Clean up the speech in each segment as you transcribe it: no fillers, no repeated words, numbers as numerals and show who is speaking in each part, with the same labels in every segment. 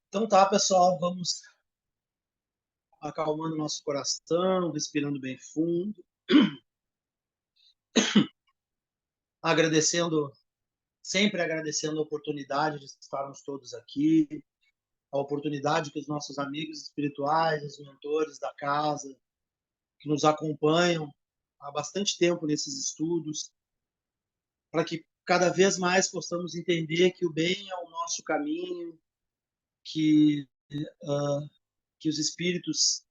Speaker 1: Então tá, pessoal, vamos acalmando nosso coração, respirando bem fundo, agradecendo, sempre agradecendo a oportunidade de estarmos todos aqui, a oportunidade que os nossos amigos espirituais, os mentores da casa, que nos acompanham há bastante tempo nesses estudos, para que cada vez mais possamos entender que o bem é o nosso caminho, que, uh, que os espíritos,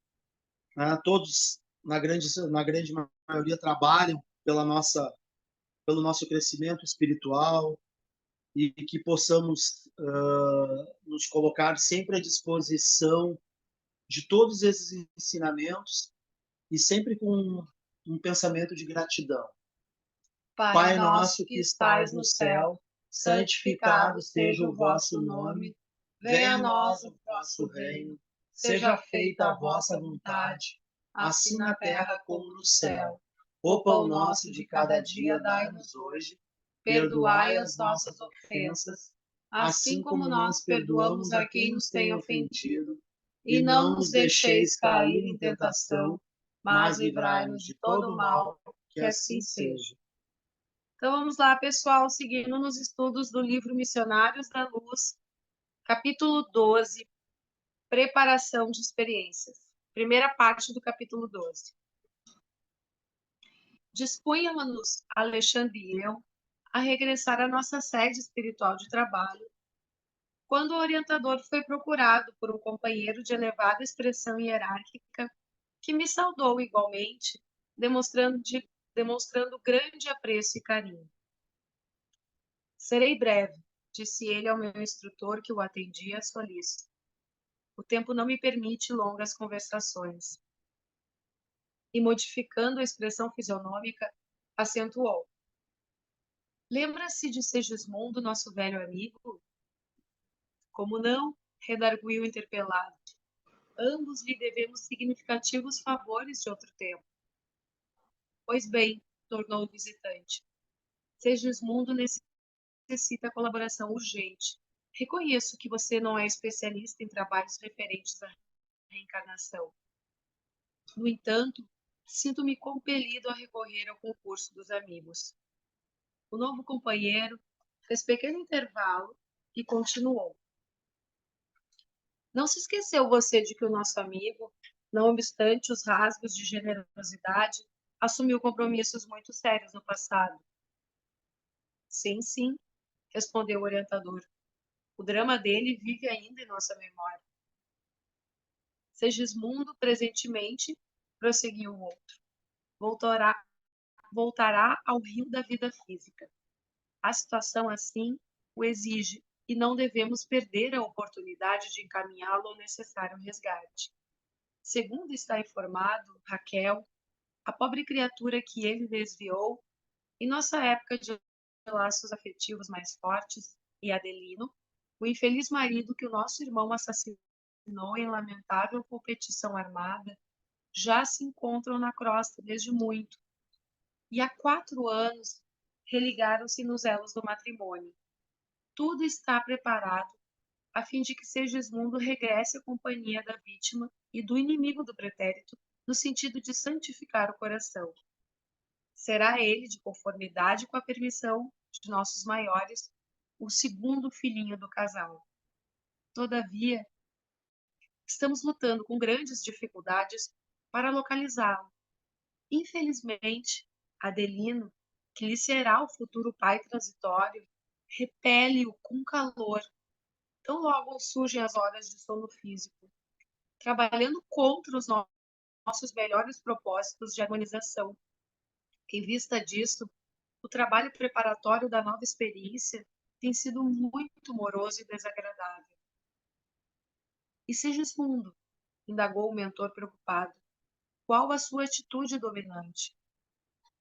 Speaker 1: todos, na grande maioria, trabalham pelo nosso crescimento espiritual e que possamos nos colocar sempre à disposição de todos esses ensinamentos e sempre com um pensamento de gratidão.
Speaker 2: Pai
Speaker 1: Pai
Speaker 2: nosso
Speaker 1: nosso
Speaker 2: que
Speaker 1: que
Speaker 2: estais
Speaker 1: estais
Speaker 2: no
Speaker 1: no
Speaker 2: céu,
Speaker 1: céu,
Speaker 2: santificado
Speaker 1: santificado
Speaker 2: seja
Speaker 1: seja
Speaker 2: o
Speaker 1: o
Speaker 2: vosso
Speaker 1: vosso
Speaker 2: nome.
Speaker 1: nome,
Speaker 2: Venha
Speaker 1: venha
Speaker 2: a
Speaker 1: a
Speaker 2: nós
Speaker 1: nós
Speaker 2: o
Speaker 1: o
Speaker 2: vosso
Speaker 1: vosso
Speaker 2: reino.
Speaker 1: reino,
Speaker 2: Seja
Speaker 1: seja
Speaker 2: feita
Speaker 1: feita
Speaker 2: a
Speaker 1: a vossa
Speaker 2: vossa vontade,
Speaker 1: vontade,
Speaker 2: assim
Speaker 1: assim
Speaker 2: na
Speaker 1: na
Speaker 2: terra
Speaker 1: terra
Speaker 2: como
Speaker 1: como
Speaker 2: no
Speaker 1: no
Speaker 2: céu.
Speaker 1: céu.
Speaker 2: O
Speaker 1: O
Speaker 2: pão
Speaker 1: pão
Speaker 2: nosso
Speaker 1: nosso
Speaker 2: de
Speaker 1: de
Speaker 2: cada
Speaker 1: cada
Speaker 2: dia
Speaker 1: dia
Speaker 2: dai-nos
Speaker 1: dai-nos
Speaker 2: hoje.
Speaker 1: hoje,
Speaker 2: Perdoai
Speaker 1: perdoai
Speaker 2: as
Speaker 1: as
Speaker 2: nossas
Speaker 1: nossas
Speaker 2: ofensas,
Speaker 1: ofensas,
Speaker 2: assim
Speaker 1: assim
Speaker 2: como
Speaker 1: como
Speaker 2: nós
Speaker 1: nós
Speaker 2: perdoamos
Speaker 1: perdoamos
Speaker 2: a
Speaker 1: a
Speaker 2: quem
Speaker 1: quem
Speaker 2: nos
Speaker 1: nos
Speaker 2: tem
Speaker 1: tem
Speaker 2: ofendido.
Speaker 1: ofendido,
Speaker 2: E
Speaker 1: e
Speaker 2: não
Speaker 1: não
Speaker 2: nos
Speaker 1: nos
Speaker 2: deixeis
Speaker 1: deixeis
Speaker 2: cair
Speaker 1: cair
Speaker 2: em
Speaker 1: em
Speaker 2: tentação,
Speaker 1: tentação,
Speaker 2: mas
Speaker 1: mas
Speaker 2: livrai-nos
Speaker 1: livrai-nos
Speaker 2: de
Speaker 1: de
Speaker 2: todo
Speaker 1: todo
Speaker 2: o
Speaker 1: o
Speaker 2: mal,
Speaker 1: mal,
Speaker 2: que
Speaker 1: que
Speaker 2: assim
Speaker 1: assim
Speaker 2: seja.
Speaker 1: seja.
Speaker 2: Então vamos lá, pessoal, seguindo nos estudos do livro Missionários da Luz, capítulo 12, preparação de experiências. Primeira parte do capítulo 12. Dispunhamos-nos, Alexandre e eu, a regressar à nossa sede espiritual de trabalho, quando o orientador foi procurado por um companheiro de elevada expressão hierárquica que me saudou igualmente, demonstrando grande apreço e carinho. Serei breve, disse ele ao meu instrutor que o atendia solícito. O tempo não me permite longas conversações. E, modificando a expressão fisionômica, acentuou. Lembra-se de Segismundo, nosso velho amigo? Como não? Redarguiu o interpelado. Ambos lhe devemos significativos favores de outro tempo. Pois bem, tornou o visitante. Segismundo necessita colaboração urgente. Reconheço que você não é especialista em trabalhos referentes à reencarnação. No entanto, sinto-me compelido a recorrer ao concurso dos amigos. O novo companheiro fez pequeno intervalo e continuou. Não se esqueceu você de que o nosso amigo, não obstante os rasgos de generosidade, assumiu compromissos muito sérios no passado? Sim, sim, respondeu o orientador. O drama dele vive ainda em nossa memória. Segismundo, presentemente, prosseguiu o outro, voltará ao rio da vida física. A situação assim o exige e não devemos perder a oportunidade de encaminhá-lo ao necessário resgate. Segundo está informado, Raquel, a pobre criatura que ele desviou, em nossa época de laços afetivos mais fortes, e Adelino, o infeliz marido que o nosso irmão assassinou em lamentável competição armada, já se encontram na crosta desde muito, e há 4 anos religaram-se nos elos do matrimônio. Tudo está preparado a fim de que Segismundo regresse à companhia da vítima e do inimigo do pretérito, no sentido de santificar o coração. Será ele, de conformidade com a permissão de nossos maiores, o segundo filhinho do casal. Todavia, estamos lutando com grandes dificuldades para localizá-lo. Infelizmente, Adelino, que lhe será o futuro pai transitório, repele-o com calor. Tão logo surgem as horas de sono físico, trabalhando contra os nossos melhores propósitos de harmonização. Em vista disso, o trabalho preparatório da nova experiência tem sido muito moroso e desagradável. E Segismundo, indagou o mentor preocupado, qual a sua atitude dominante?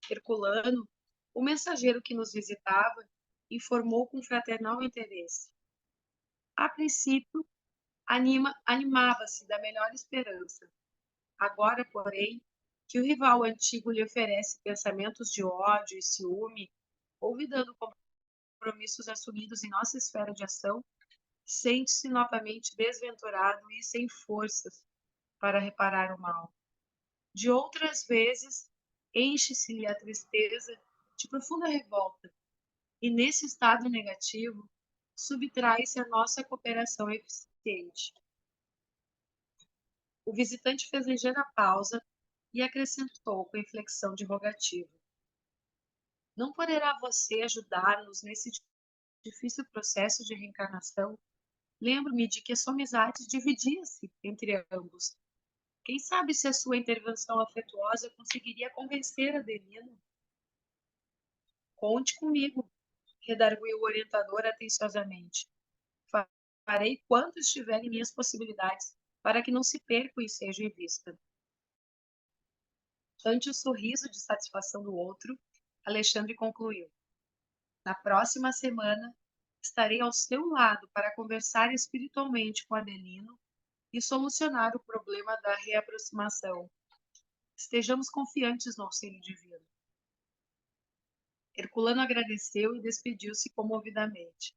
Speaker 2: Herculano, o mensageiro que nos visitava, informou com fraternal interesse. A princípio, animava-se da melhor esperança. Agora, porém, que o rival antigo lhe oferece pensamentos de ódio e ciúme, olvidando compromissos assumidos em nossa esfera de ação, sente-se novamente desventurado e sem forças para reparar o mal. De outras vezes, enche-se-lhe a tristeza de profunda revolta, e nesse estado negativo, subtrai-se a nossa cooperação eficiente. O visitante fez ligeira pausa e acrescentou com inflexão de rogativo: não poderá você ajudar-nos nesse difícil processo de reencarnação? Lembro-me de que sua amizade dividia-se entre ambos. Quem sabe se a sua intervenção afetuosa conseguiria convencer Adelino? Conte comigo, redarguiu o orientador atenciosamente. Farei quanto estiver em minhas possibilidades para que não se perca o ensejo em vista. Ante o sorriso de satisfação do outro, Alexandre concluiu: na próxima semana, estarei ao seu lado para conversar espiritualmente com Adelino e solucionar o problema da reaproximação. Estejamos confiantes no auxílio divino. Herculano agradeceu e despediu-se comovidamente.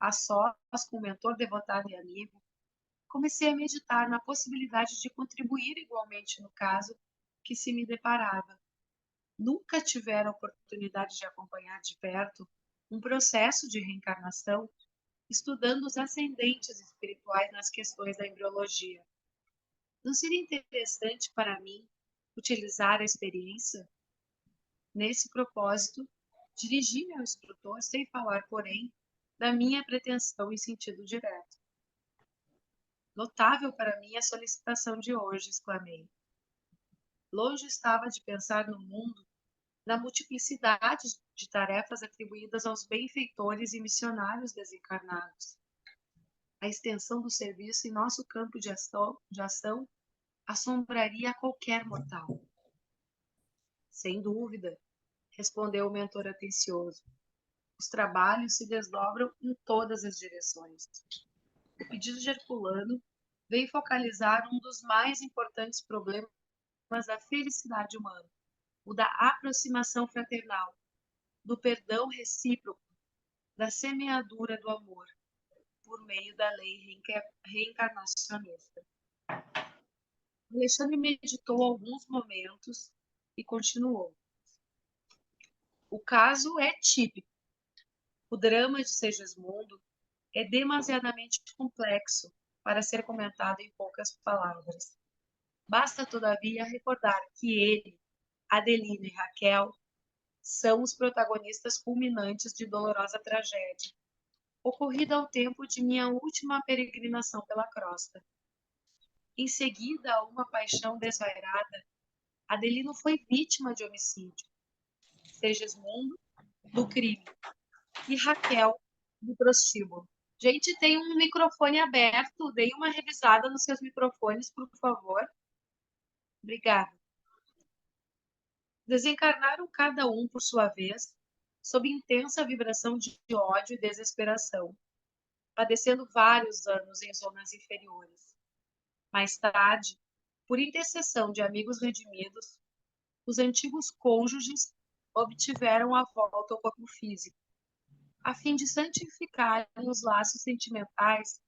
Speaker 2: A sós, com o mentor devotado e amigo, comecei a meditar na possibilidade de contribuir igualmente no caso que se me deparava. Nunca tivera a oportunidade de acompanhar de perto um processo de reencarnação, estudando os ascendentes espirituais nas questões da embriologia. Não seria interessante para mim utilizar a experiência? Nesse propósito, dirigi-me ao instrutor sem falar, porém, da minha pretensão em sentido direto. Notável para mim a solicitação de hoje, exclamei. Longe estava de pensar no mundo, na multiplicidade de tarefas atribuídas aos benfeitores e missionários desencarnados. A extensão do serviço em nosso campo de ação assombraria a qualquer mortal. Sem dúvida, respondeu o mentor atencioso. Os trabalhos se desdobram em todas as direções. O pedido de Herculano veio focalizar um dos mais importantes problemas da felicidade humana, o da aproximação fraternal, do perdão recíproco, da semeadura do amor, por meio da lei reencarnacionista. Alexandre meditou alguns momentos e continuou. O caso é típico. O drama de Segismundo é demasiadamente complexo para ser comentado em poucas palavras. Basta, todavia, recordar que ele, Adelina e Raquel são os protagonistas culminantes de dolorosa tragédia, ocorrida ao tempo de minha última peregrinação pela crosta. Em seguida a uma paixão desvairada, Adelino foi vítima de homicídio, Segismundo do crime e Raquel do prostíbulo. Gente, tem um microfone aberto, dei uma revisada nos seus microfones, por favor. Obrigada. Desencarnaram cada um por sua vez, sob intensa vibração de ódio e desesperação, padecendo vários anos em zonas inferiores. Mais tarde, por intercessão de amigos redimidos, os antigos cônjuges obtiveram a volta ao corpo físico, a fim de santificarem os laços sentimentais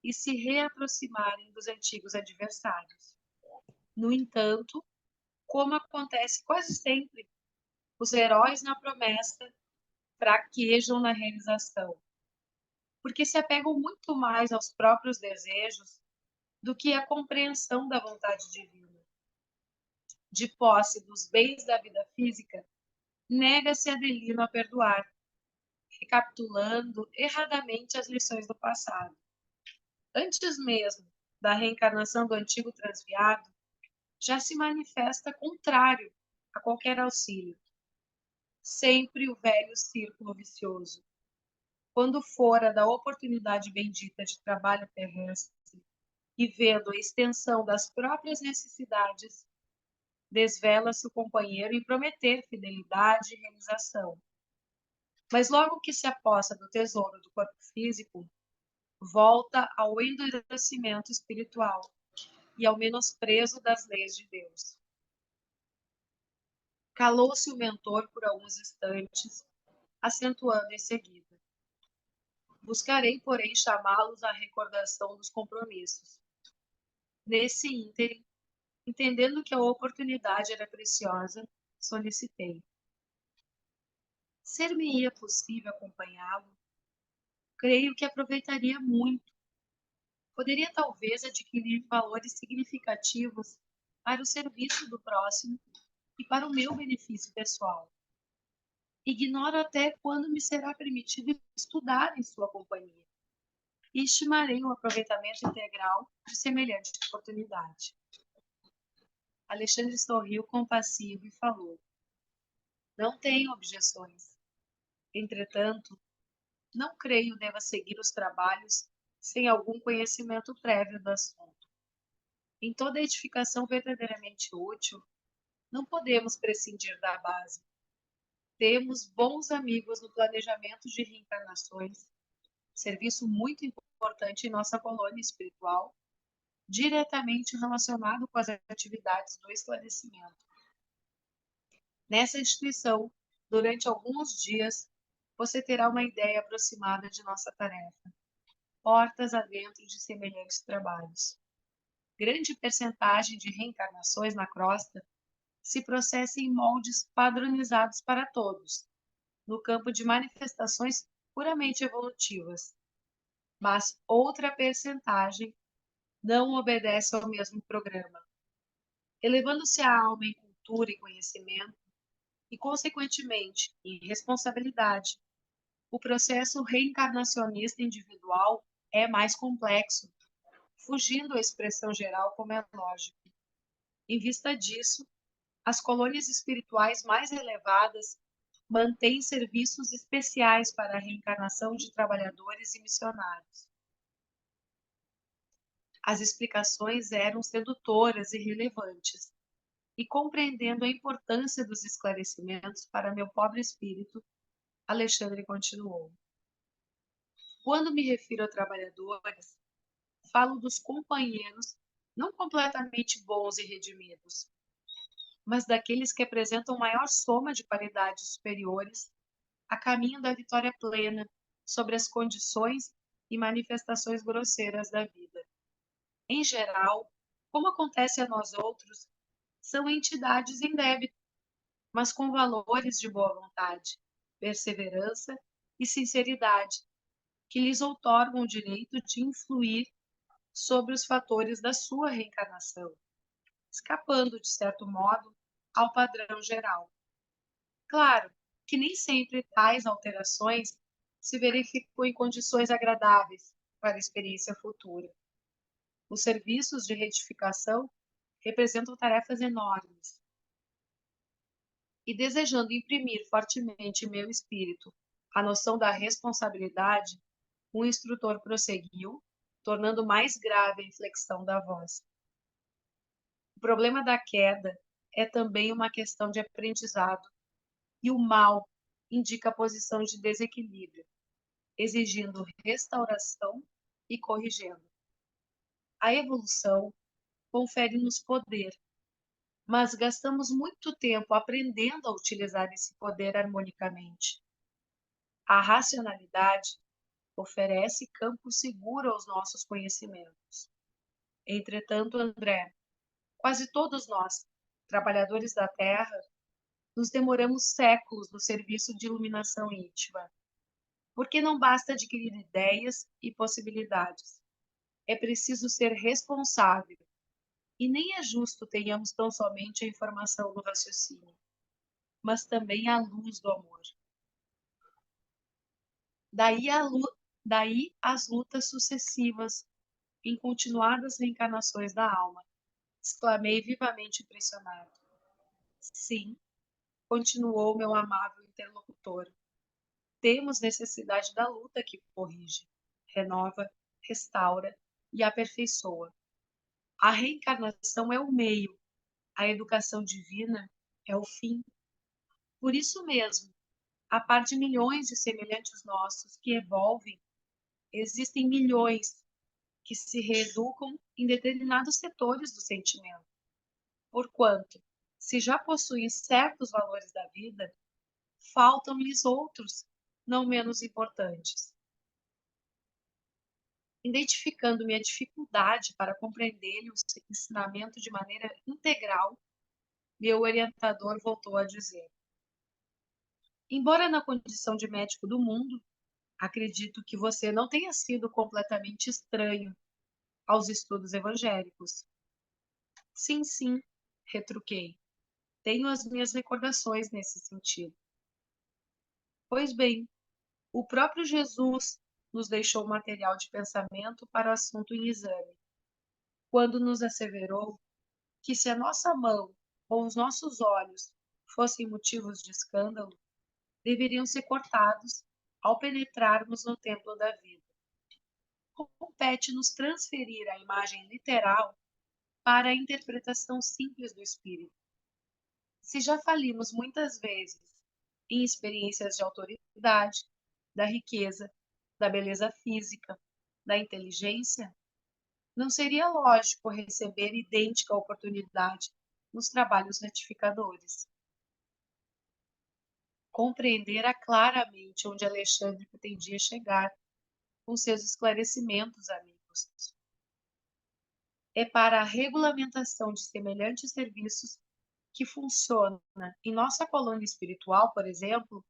Speaker 2: e se reaproximarem dos antigos adversários. No entanto, como acontece quase sempre, os heróis na promessa fraquejam na realização, porque se apegam muito mais aos próprios desejos do que à compreensão da vontade divina. De posse dos bens da vida física, nega-se Adelino a perdoar, recapitulando erradamente as lições do passado. Antes mesmo da reencarnação do antigo transviado, já se manifesta contrário a qualquer auxílio. Sempre o velho círculo vicioso. Quando fora da oportunidade bendita de trabalho terrestre e vendo a extensão das próprias necessidades, desvela-se o companheiro em prometer fidelidade e realização. Mas logo que se aposta do tesouro do corpo físico, volta ao endurecimento espiritual e ao menosprezo das leis de Deus. Calou-se o mentor por alguns instantes, acentuando em seguida. Buscarei, porém, chamá-los à recordação dos compromissos. Nesse ínterim, entendendo que a oportunidade era preciosa, solicitei. Ser-me-ia possível acompanhá-lo? Creio que aproveitaria muito. Poderia talvez adquirir valores significativos para o serviço do próximo e para o meu benefício pessoal. Ignoro até quando me será permitido estudar em sua companhia e estimarei o aproveitamento integral de semelhante oportunidade. Alexandre sorriu compassivo e falou: Não tenho objeções. Entretanto, não creio deva seguir os trabalhos sem algum conhecimento prévio do assunto. Em toda edificação verdadeiramente útil, não podemos prescindir da base. Temos bons amigos no planejamento de reencarnações, serviço muito importante em nossa colônia espiritual, diretamente relacionado com as atividades do esclarecimento. Nessa instituição, durante alguns dias, você terá uma ideia aproximada de nossa tarefa, portas adentro de semelhantes trabalhos. Grande percentagem de reencarnações na crosta se processa em moldes padronizados para todos, no campo de manifestações puramente evolutivas, mas outra percentagem não obedece ao mesmo programa, elevando-se a alma em cultura e conhecimento e, consequentemente, em responsabilidade. O processo reencarnacionista individual é mais complexo, fugindo à expressão geral como é lógico. Em vista disso, as colônias espirituais mais elevadas mantêm serviços especiais para a reencarnação de trabalhadores e missionários. As explicações eram sedutoras e relevantes, e compreendendo a importância dos esclarecimentos para meu pobre espírito, Alexandre continuou. Quando me refiro a trabalhadores, falo dos companheiros não completamente bons e redimidos, mas daqueles que apresentam maior soma de qualidades superiores a caminho da vitória plena sobre as condições e manifestações grosseiras da vida. Em geral, como acontece a nós outros, são entidades em débito, mas com valores de boa vontade, perseverança e sinceridade, que lhes outorgam o direito de influir sobre os fatores da sua reencarnação, escapando, de certo modo, ao padrão geral. Claro que nem sempre tais alterações se verificam em condições agradáveis para a experiência futura. Os serviços de retificação representam tarefas enormes. E desejando imprimir fortemente em meu espírito a noção da responsabilidade, o instrutor prosseguiu, tornando mais grave a inflexão da voz. O problema da queda é também uma questão de aprendizado, e o mal indica a posição de desequilíbrio, exigindo restauração e corrigendo. A evolução confere-nos poder, mas gastamos muito tempo aprendendo a utilizar esse poder harmonicamente. A racionalidade oferece campo seguro aos nossos conhecimentos. Entretanto, André, quase todos nós, trabalhadores da Terra, nos demoramos séculos no serviço de iluminação íntima, porque não basta adquirir ideias e possibilidades. É preciso ser responsável, e nem é justo tenhamos tão somente a informação do raciocínio, mas também a luz do amor. Daí, daí as lutas sucessivas em continuadas reencarnações da alma, exclamei vivamente impressionado. Sim, continuou meu amável interlocutor. Temos necessidade da luta que corrige, renova, restaura e aperfeiçoa. A reencarnação é o meio, a educação divina é o fim. Por isso mesmo, a par de milhões de semelhantes nossos que evolvem, existem milhões que se reeducam em determinados setores do sentimento. Porquanto, se já possuem certos valores da vida, faltam-lhes outros, não menos importantes. Identificando minha dificuldade para compreender o ensinamento de maneira integral, meu orientador voltou a dizer: embora na condição de médico do mundo, acredito que você não tenha sido completamente estranho aos estudos evangélicos. Sim, sim, retruquei. Tenho as minhas recordações nesse sentido. Pois bem, o próprio Jesus nos deixou material de pensamento para o assunto em exame, quando nos asseverou que se a nossa mão ou os nossos olhos fossem motivos de escândalo, deveriam ser cortados ao penetrarmos no templo da vida. Compete-nos transferir a imagem literal para a interpretação simples do espírito. Se já falimos muitas vezes em experiências de autoridade, da riqueza, da beleza física, da inteligência, não seria lógico receber idêntica oportunidade nos trabalhos retificadores. Compreendera claramente onde Alexandre pretendia chegar com seus esclarecimentos, amigos. É para a regulamentação de semelhantes serviços que funciona em nossa colônia espiritual, por exemplo,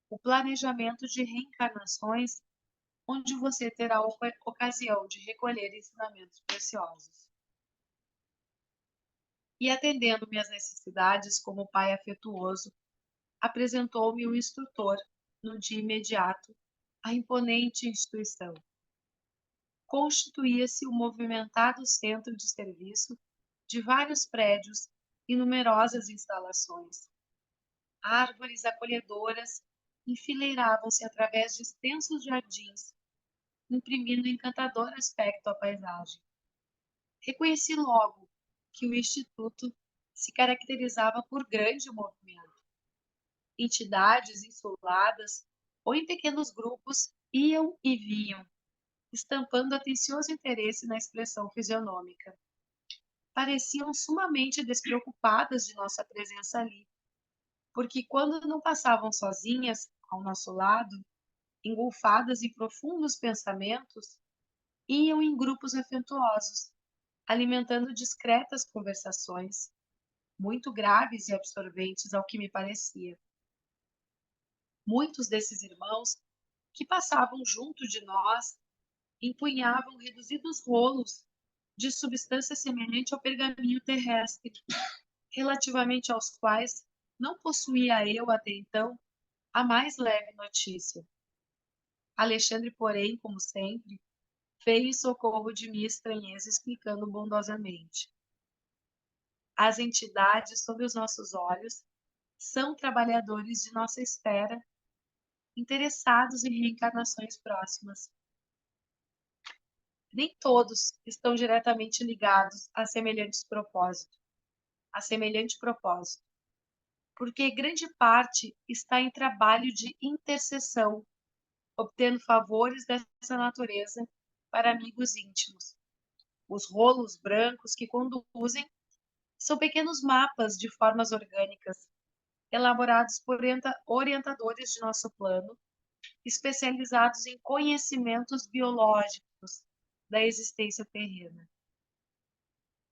Speaker 2: o planejamento de reencarnações, onde você terá ocasião de recolher ensinamentos preciosos. E atendendo minhas necessidades como pai afetuoso, apresentou-me um instrutor, no dia imediato, a imponente instituição. Constituía-se um movimentado centro de serviço de vários prédios e numerosas instalações. Árvores acolhedoras enfileiravam-se através de extensos jardins, imprimindo encantador aspecto à paisagem. Reconheci logo que o Instituto se caracterizava por grande movimento. Entidades insuladas ou em pequenos grupos iam e vinham, estampando atencioso interesse na expressão fisionômica. Pareciam sumamente despreocupadas de nossa presença ali, porque quando não passavam sozinhas ao nosso lado, engolfadas em profundos pensamentos, iam em grupos afetuosos, alimentando discretas conversações, muito graves e absorventes ao que me parecia. Muitos desses irmãos que passavam junto de nós empunhavam reduzidos rolos de substância semelhante ao pergaminho terrestre, relativamente aos quais não possuía eu até então a mais leve notícia. Alexandre, porém, como sempre, veio em socorro de minha estranheza, explicando bondosamente. As entidades sob os nossos olhos são trabalhadores de nossa esfera, interessados em reencarnações próximas. Nem todos estão diretamente ligados a semelhante propósito, porque grande parte está em trabalho de intercessão, obtendo favores dessa natureza para amigos íntimos. Os rolos brancos que conduzem são pequenos mapas de formas orgânicas, elaborados por orientadores de nosso plano, especializados em conhecimentos biológicos da existência terrena.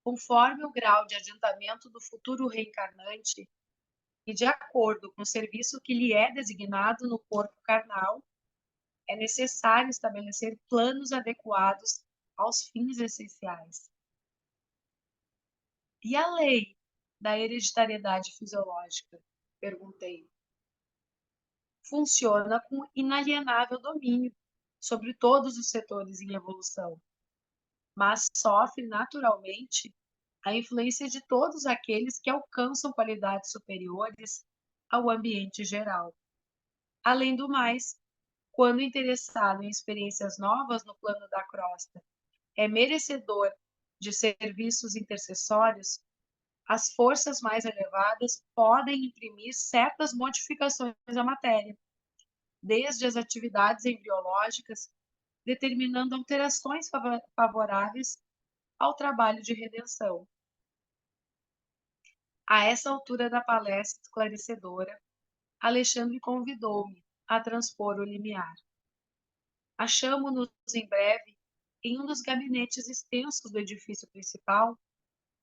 Speaker 2: Conforme o grau de adiantamento do futuro reencarnante e de acordo com o serviço que lhe é designado no corpo carnal, é necessário estabelecer planos adequados aos fins essenciais. E a lei da hereditariedade fisiológica? Perguntei. Funciona com inalienável domínio sobre todos os setores em evolução, mas sofre naturalmente a influência de todos aqueles que alcançam qualidades superiores ao ambiente geral. Além do mais, quando interessado em experiências novas no plano da crosta, é merecedor de serviços intercessórios, as forças mais elevadas podem imprimir certas modificações à matéria, desde as atividades embriológicas, determinando alterações favoráveis ao trabalho de redenção. A essa altura da palestra esclarecedora, Alexandre convidou-me a transpor o limiar. Achamo-nos em breve em um dos gabinetes extensos do edifício principal,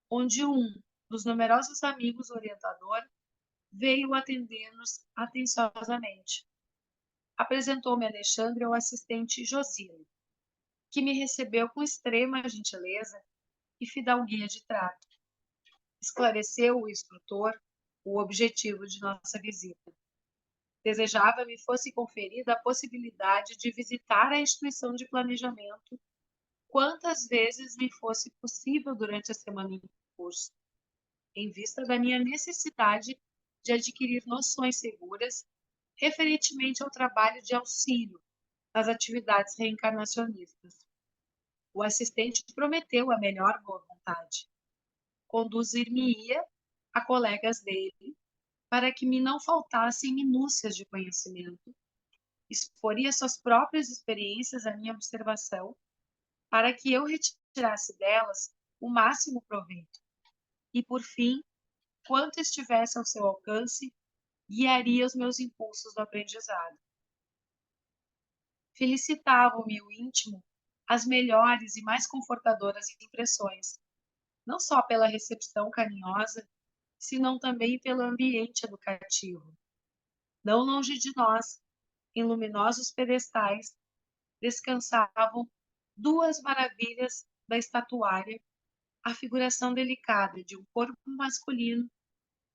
Speaker 2: onde um dos numerosos amigos orientador veio atender-nos atenciosamente. Apresentou-me Alexandre ao assistente Josino, que me recebeu com extrema gentileza e fidalguia de trato. Esclareceu o instrutor o objetivo de nossa visita. Desejava me fosse conferida a possibilidade de visitar a instituição de planejamento quantas vezes me fosse possível durante a semana em curso, em vista da minha necessidade de adquirir noções seguras referentemente ao trabalho de auxílio nas atividades reencarnacionistas. O assistente prometeu a melhor boa vontade. Conduzir-me-ia a colegas dele para que me não faltassem minúcias de conhecimento, exporia suas próprias experiências à minha observação, para que eu retirasse delas o máximo proveito. E, por fim, quanto estivesse ao seu alcance, guiaria os meus impulsos do aprendizado. Felicitava-me o íntimo as melhores e mais confortadoras impressões, não só pela recepção carinhosa, senão também pelo ambiente educativo. Não longe de nós, em luminosos pedestais, descansavam duas maravilhas da estatuária, a figuração delicada de um corpo masculino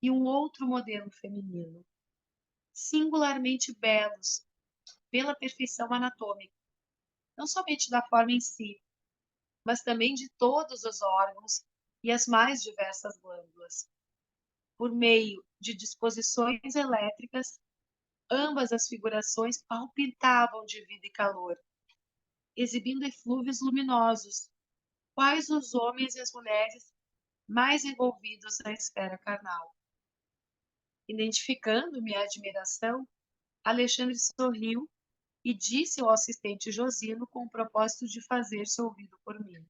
Speaker 2: e um outro modelo feminino, singularmente belos pela perfeição anatômica, não somente da forma em si, mas também de todos os órgãos e as mais diversas glândulas. Por meio de disposições elétricas, ambas as figurações palpitavam de vida e calor, exibindo eflúvios luminosos, quais os homens e as mulheres mais envolvidos na esfera carnal. Identificando minha admiração, Alexandre sorriu e disse ao assistente Josino com o propósito de fazer-se ouvido por mim.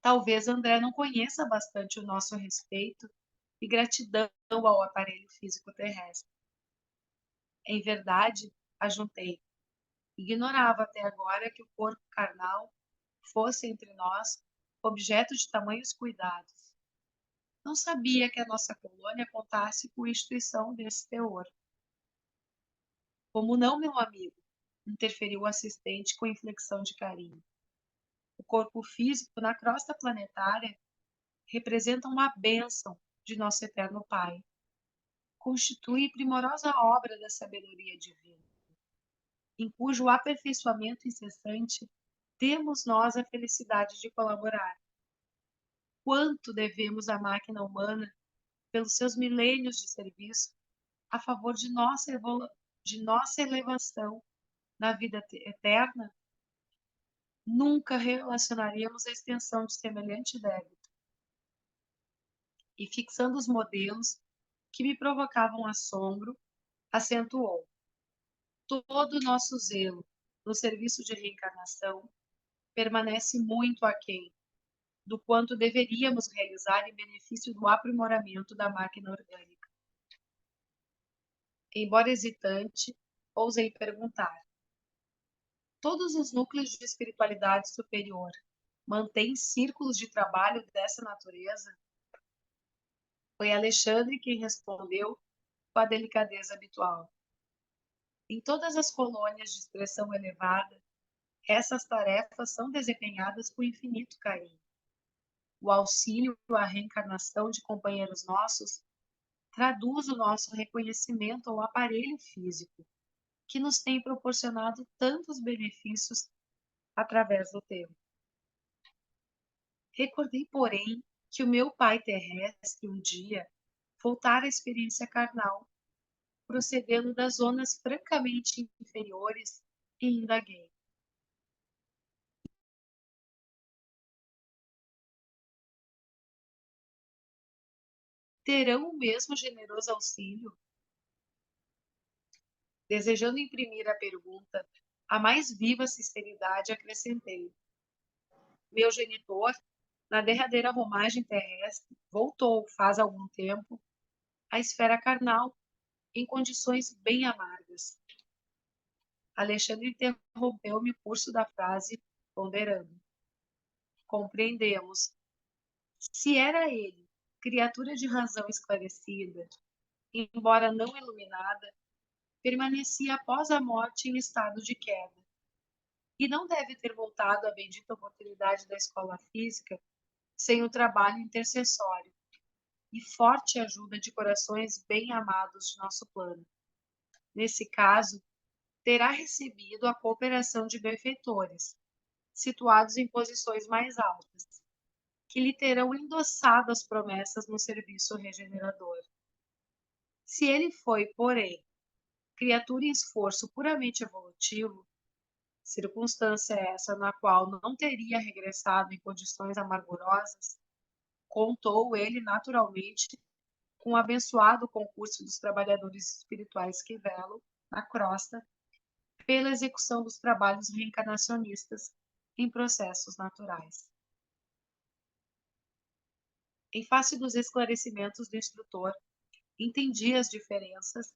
Speaker 2: Talvez André não conheça bastante o nosso respeito e gratidão ao aparelho físico terrestre. Em verdade, ajuntei, ignorava até agora que o corpo carnal fosse entre nós objeto de tamanhos cuidados. Não sabia que a nossa colônia contasse com instituição desse teor. Como não, meu amigo? Interferiu o assistente com inflexão de carinho. O corpo físico na crosta planetária representa uma bênção de nosso eterno Pai. Constitui primorosa obra da sabedoria divina, em cujo aperfeiçoamento incessante temos nós a felicidade de colaborar. Quanto devemos à máquina humana pelos seus milênios de serviço a favor de nossa elevação na vida eterna, nunca relacionaríamos a extensão de semelhante débito. E fixando os modelos que me provocavam assombro, acentuou: todo o nosso zelo no serviço de reencarnação permanece muito aquém do quanto deveríamos realizar em benefício do aprimoramento da máquina orgânica. Embora hesitante, ousei perguntar: todos os núcleos de espiritualidade superior mantêm círculos de trabalho dessa natureza? Foi Alexandre quem respondeu com a delicadeza habitual. Em todas as colônias de expressão elevada, essas tarefas são desempenhadas com infinito carinho. O auxílio à reencarnação de companheiros nossos traduz o nosso reconhecimento ao aparelho físico, que nos tem proporcionado tantos benefícios através do tempo. Recordei, porém, que o meu pai terrestre um dia voltara à experiência carnal, procedendo das zonas francamente inferiores, e indaguei: terão o mesmo generoso auxílio? Desejando imprimir à pergunta a mais viva sinceridade, acrescentei: meu genitor, na derradeira romagem terrestre, voltou, faz algum tempo, à esfera carnal, em condições bem amargas. Alexandre interrompeu-me o curso da frase, ponderando. Compreendemos. Se era ele, criatura de razão esclarecida, embora não iluminada, permanecia após a morte em estado de queda. E não deve ter voltado à bendita oportunidade da escola física sem o trabalho intercessório e forte ajuda de corações bem amados de nosso plano. Nesse caso, terá recebido a cooperação de benfeitores, situados em posições mais altas, que lhe terão endossado as promessas no serviço regenerador. Se ele foi, porém, criatura em esforço puramente evolutivo, circunstância essa na qual não teria regressado em condições amargurosas, contou ele naturalmente com o abençoado concurso dos trabalhadores espirituais que velam, na crosta, pela execução dos trabalhos reencarnacionistas em processos naturais. Em face dos esclarecimentos do instrutor, entendi as diferenças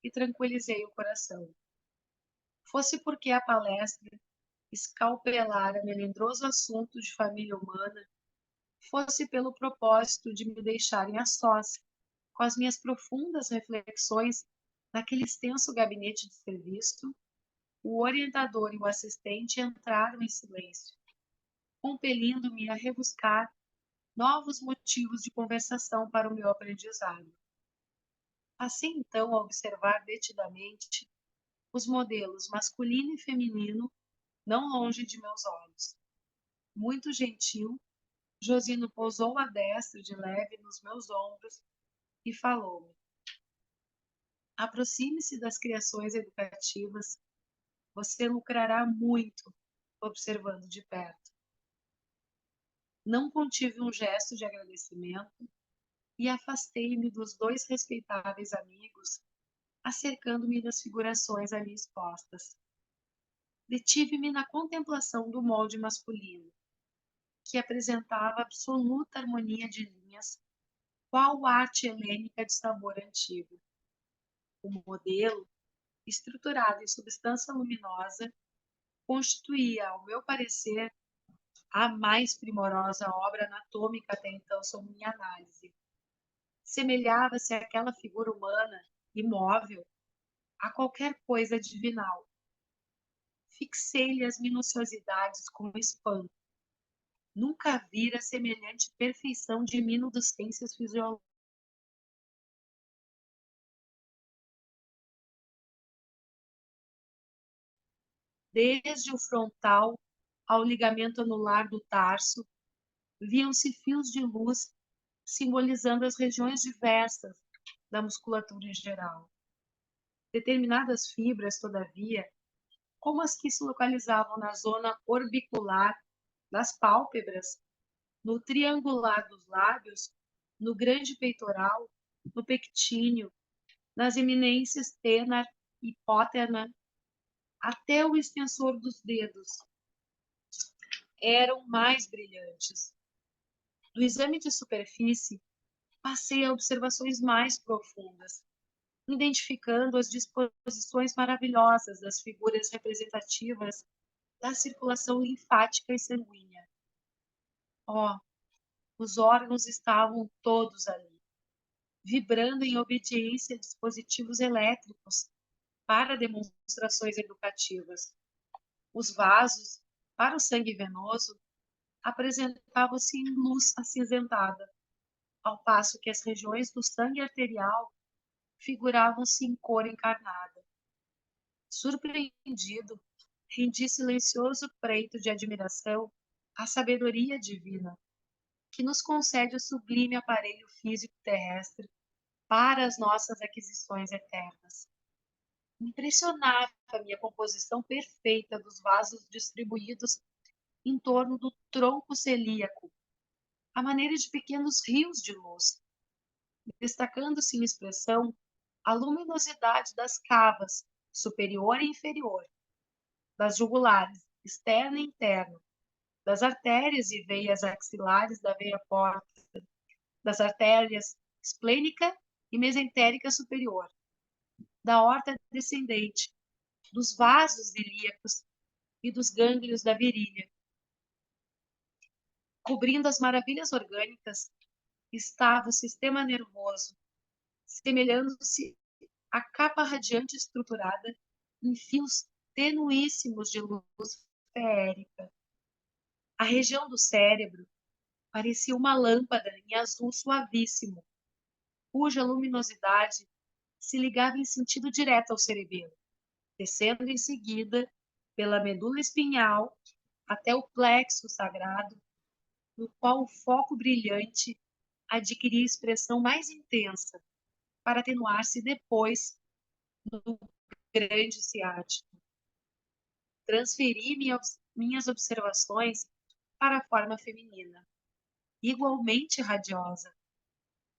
Speaker 2: e tranquilizei o coração. Fosse porque a palestra escalpelara melindroso assunto de família humana, fosse pelo propósito de me deixarem a sós com as minhas profundas reflexões naquele extenso gabinete de serviço, o orientador e o assistente entraram em silêncio, compelindo-me a rebuscar novos motivos de conversação para o meu aprendizado. Passei então a observar detidamente os modelos masculino e feminino não longe de meus olhos. Muito gentil, Josino pousou a destra de leve nos meus ombros e falou-me: aproxime-se das criações educativas, você lucrará muito observando de perto. Não contive um gesto de agradecimento e afastei-me dos dois respeitáveis amigos, acercando-me das figurações ali expostas. Detive-me na contemplação do molde masculino, que apresentava absoluta harmonia de linhas, qual arte helênica de sabor antigo. O modelo, estruturado em substância luminosa, constituía, ao meu parecer, a mais primorosa obra anatômica até então sob minha análise. Semelhava-se àquela figura humana, imóvel, a qualquer coisa divinal. Fixei-lhe as minuciosidades com espanto. Nunca vira semelhante perfeição de minudescências fisiológicas. Desde o frontal ao ligamento anular do tarso, viam-se fios de luz simbolizando as regiões diversas da musculatura em geral. Determinadas fibras, todavia, como as que se localizavam na zona orbicular das pálpebras, no triangular dos lábios, no grande peitoral, no pectíneo, nas eminências tênar e hipótena, até o extensor dos dedos, eram mais brilhantes. Do exame de superfície, passei a observações mais profundas, identificando as disposições maravilhosas das figuras representativas da circulação linfática e sanguínea. Oh, os órgãos estavam todos ali, vibrando em obediência a dispositivos elétricos para demonstrações educativas. Os vasos, para o sangue venoso, apresentavam-se em luz acinzentada, ao passo que as regiões do sangue arterial figuravam-se em cor encarnada. Surpreendido, rendi silencioso preito de admiração à sabedoria divina, que nos concede o sublime aparelho físico terrestre para as nossas aquisições eternas. Impressionava-me a composição perfeita dos vasos distribuídos em torno do tronco celíaco, à maneira de pequenos rios de luz, destacando-se em expressão a luminosidade das cavas, superior e inferior, das jugulares, externo e interno, das artérias e veias axilares da veia porta, das artérias esplênica e mesentérica superior, da aorta descendente, dos vasos ilíacos e dos gânglios da virilha. Cobrindo as maravilhas orgânicas estava o sistema nervoso, semelhando-se à capa radiante estruturada em fios tenuíssimos de luz feérica. A região do cérebro parecia uma lâmpada em azul suavíssimo, cuja luminosidade se ligava em sentido direto ao cerebelo, descendo em seguida pela medula espinhal até o plexo sagrado, no qual o foco brilhante adquiria expressão mais intensa, para atenuar-se depois no grande ciático. Transferi minhas observações para a forma feminina, igualmente radiosa,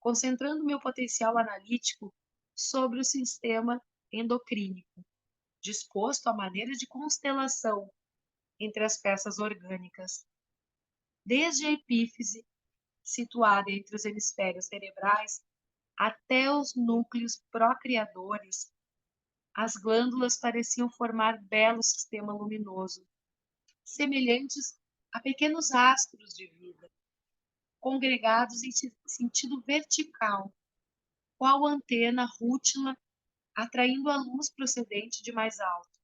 Speaker 2: concentrando meu potencial analítico sobre o sistema endocrínico, disposto à maneira de constelação entre as peças orgânicas. Desde a epífise, situada entre os hemisférios cerebrais, até os núcleos procriadores, as glândulas pareciam formar belo sistema luminoso, semelhantes a pequenos astros de vida, congregados em sentido vertical, qual antena rútila atraindo a luz procedente de mais alto.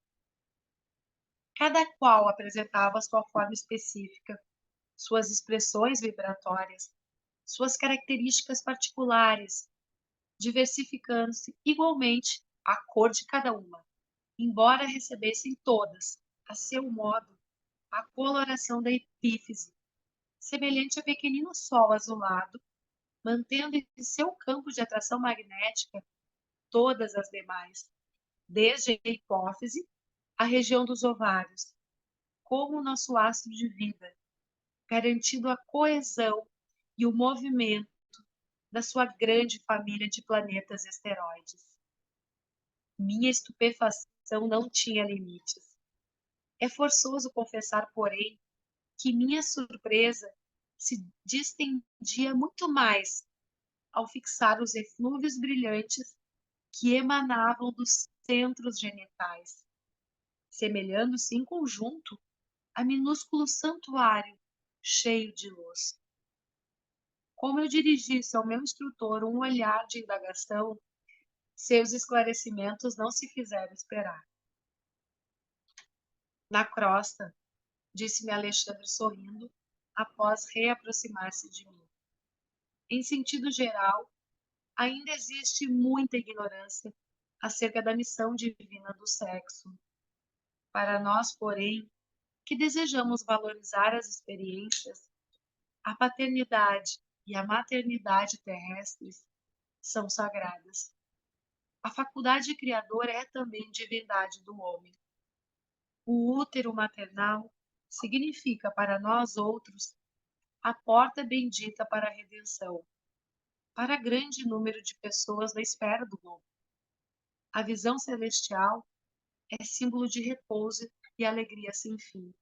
Speaker 2: Cada qual apresentava sua forma específica, suas expressões vibratórias, suas características particulares, diversificando-se igualmente a cor de cada uma, embora recebessem todas, a seu modo, a coloração da epífise, semelhante a pequenino sol azulado, mantendo em seu campo de atração magnética todas as demais, desde a hipófise à região dos ovários, como o nosso astro de vida, garantindo a coesão e o movimento da sua grande família de planetas esteroides. Minha estupefação não tinha limites. É forçoso confessar, porém, que minha surpresa se distendia muito mais ao fixar os eflúvios brilhantes que emanavam dos centros genitais, semelhando-se em conjunto a minúsculo santuário cheio de luz. Como eu dirigisse ao meu instrutor um olhar de indagação, seus esclarecimentos não se fizeram esperar. Na crosta, disse-me Alexandre sorrindo, após reaproximar-se de mim. Em sentido geral, ainda existe muita ignorância acerca da missão divina do sexo. Para nós, porém, que desejamos valorizar as experiências, a paternidade e a maternidade terrestres são sagradas. A faculdade criadora é também divindade do homem. O útero maternal significa para nós outros a porta bendita para a redenção, para grande número de pessoas da esfera do globo. A visão celestial é símbolo de repouso e alegria sem fim,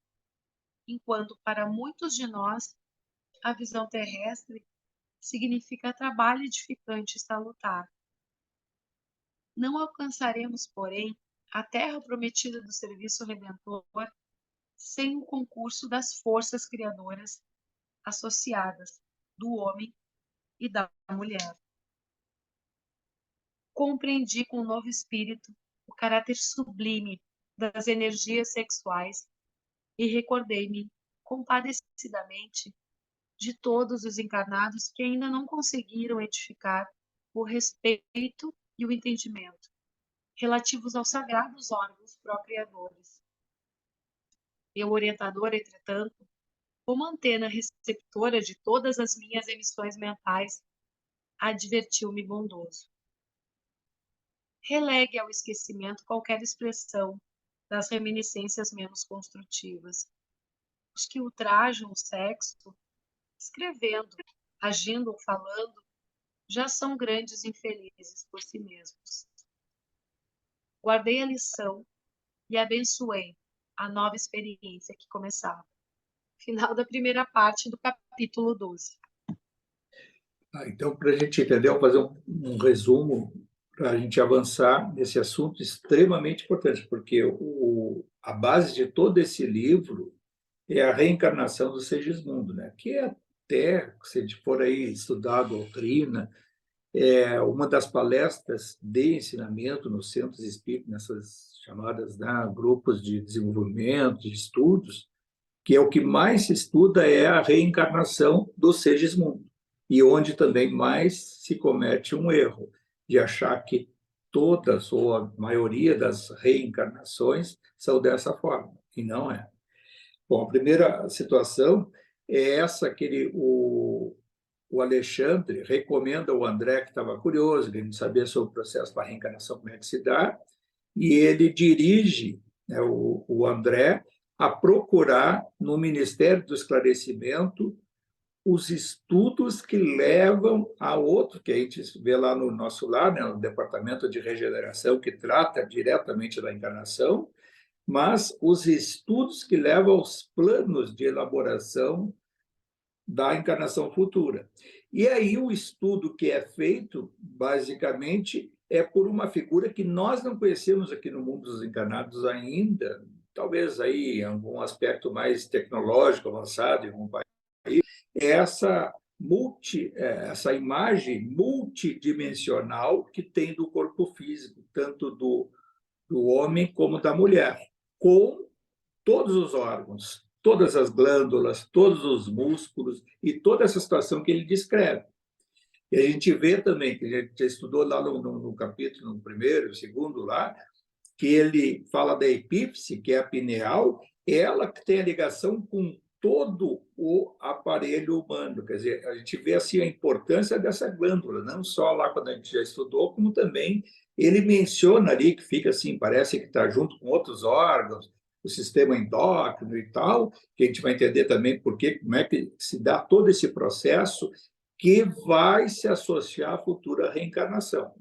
Speaker 2: enquanto para muitos de nós a visão terrestre significa trabalho edificante e salutar. Não alcançaremos, porém, a terra prometida do serviço redentor sem o concurso das forças criadoras associadas do homem e da mulher. Compreendi com um novo espírito o caráter sublime das energias sexuais e recordei-me compadecidamente de todos os encarnados que ainda não conseguiram edificar o respeito e o entendimento relativos aos sagrados órgãos procriadores. Meu orientador, entretanto, como antena receptora de todas as minhas emissões mentais, advertiu-me bondoso. Relegue ao esquecimento qualquer expressão das reminiscências menos construtivas. Os que ultrajam o sexo, escrevendo, agindo ou falando, já são grandes infelizes por si mesmos. Guardei a lição e abençoei a nova experiência que começava. Final da primeira parte do capítulo 12.
Speaker 3: Então, para a gente entender, vou fazer um resumo para a gente avançar nesse assunto extremamente importante, porque a base de todo esse livro é a reencarnação do Segismundo, né? Que é até, se a gente for aí estudar a doutrina, é uma das palestras de ensinamento nos centros espíritas, nessas chamadas, né, grupos de desenvolvimento, de estudos, que é o que mais se estuda é a reencarnação do Segismundo, e onde também mais se comete um erro, de achar que todas ou a maioria das reencarnações são dessa forma, e não é. Bom, a primeira situação é essa que o Alexandre recomenda ao André, que estava curioso, querendo saber sobre o processo da reencarnação, como é que se dá, e ele dirige, né, o André a procurar no Ministério do Esclarecimento os estudos que levam a outro, que a gente vê lá no nosso lar, né, no Departamento de Regeneração, que trata diretamente da encarnação, mas os estudos que levam aos planos de elaboração da encarnação futura. E aí o estudo que é feito, basicamente, é por uma figura que nós não conhecemos aqui no mundo dos encarnados ainda, talvez aí em algum aspecto mais tecnológico, avançado, em algum país, é essa imagem multidimensional que tem do corpo físico, tanto do homem como da mulher, com todos os órgãos, todas as glândulas, todos os músculos e toda essa situação que ele descreve. E a gente vê também, que a gente já estudou lá no capítulo, no primeiro, no segundo lá, que ele fala da epífise, que é a pineal, ela que tem a ligação com todo o aparelho humano. Quer dizer, a gente vê assim a importância dessa glândula, não só lá quando a gente já estudou, como também ele menciona ali que fica assim, parece que está junto com outros órgãos, o sistema endócrino e tal, que a gente vai entender também como é que se dá todo esse processo que vai se associar à futura reencarnação.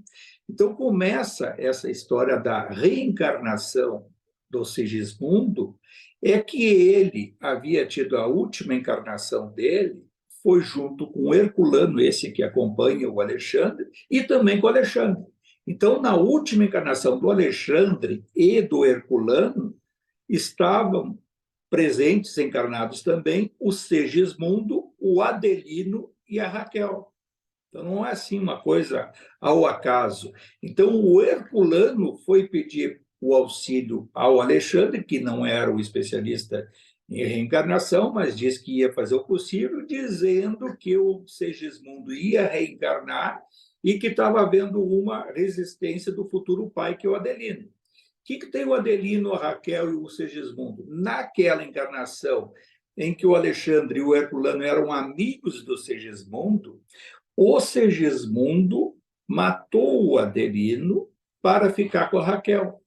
Speaker 3: Então, começa essa história da reencarnação do Sigismundo, é que ele havia tido a última encarnação dele, foi junto com o Herculano, esse que acompanha o Alexandre, e também com o Alexandre. Então, na última encarnação do Alexandre e do Herculano, estavam presentes, encarnados também, o Segismundo, o Adelino e a Raquel. Então, não é assim uma coisa ao acaso. Então, o Herculano foi pedir o auxílio ao Alexandre, que não era o especialista em reencarnação, mas disse que ia fazer o possível, dizendo que o Segismundo ia reencarnar e que estava havendo uma resistência do futuro pai, que é o Adelino. O que tem o Adelino, a Raquel e o Segismundo? Naquela encarnação em que o Alexandre e o Herculano eram amigos do Segismundo, o Segismundo matou o Adelino para ficar com a Raquel.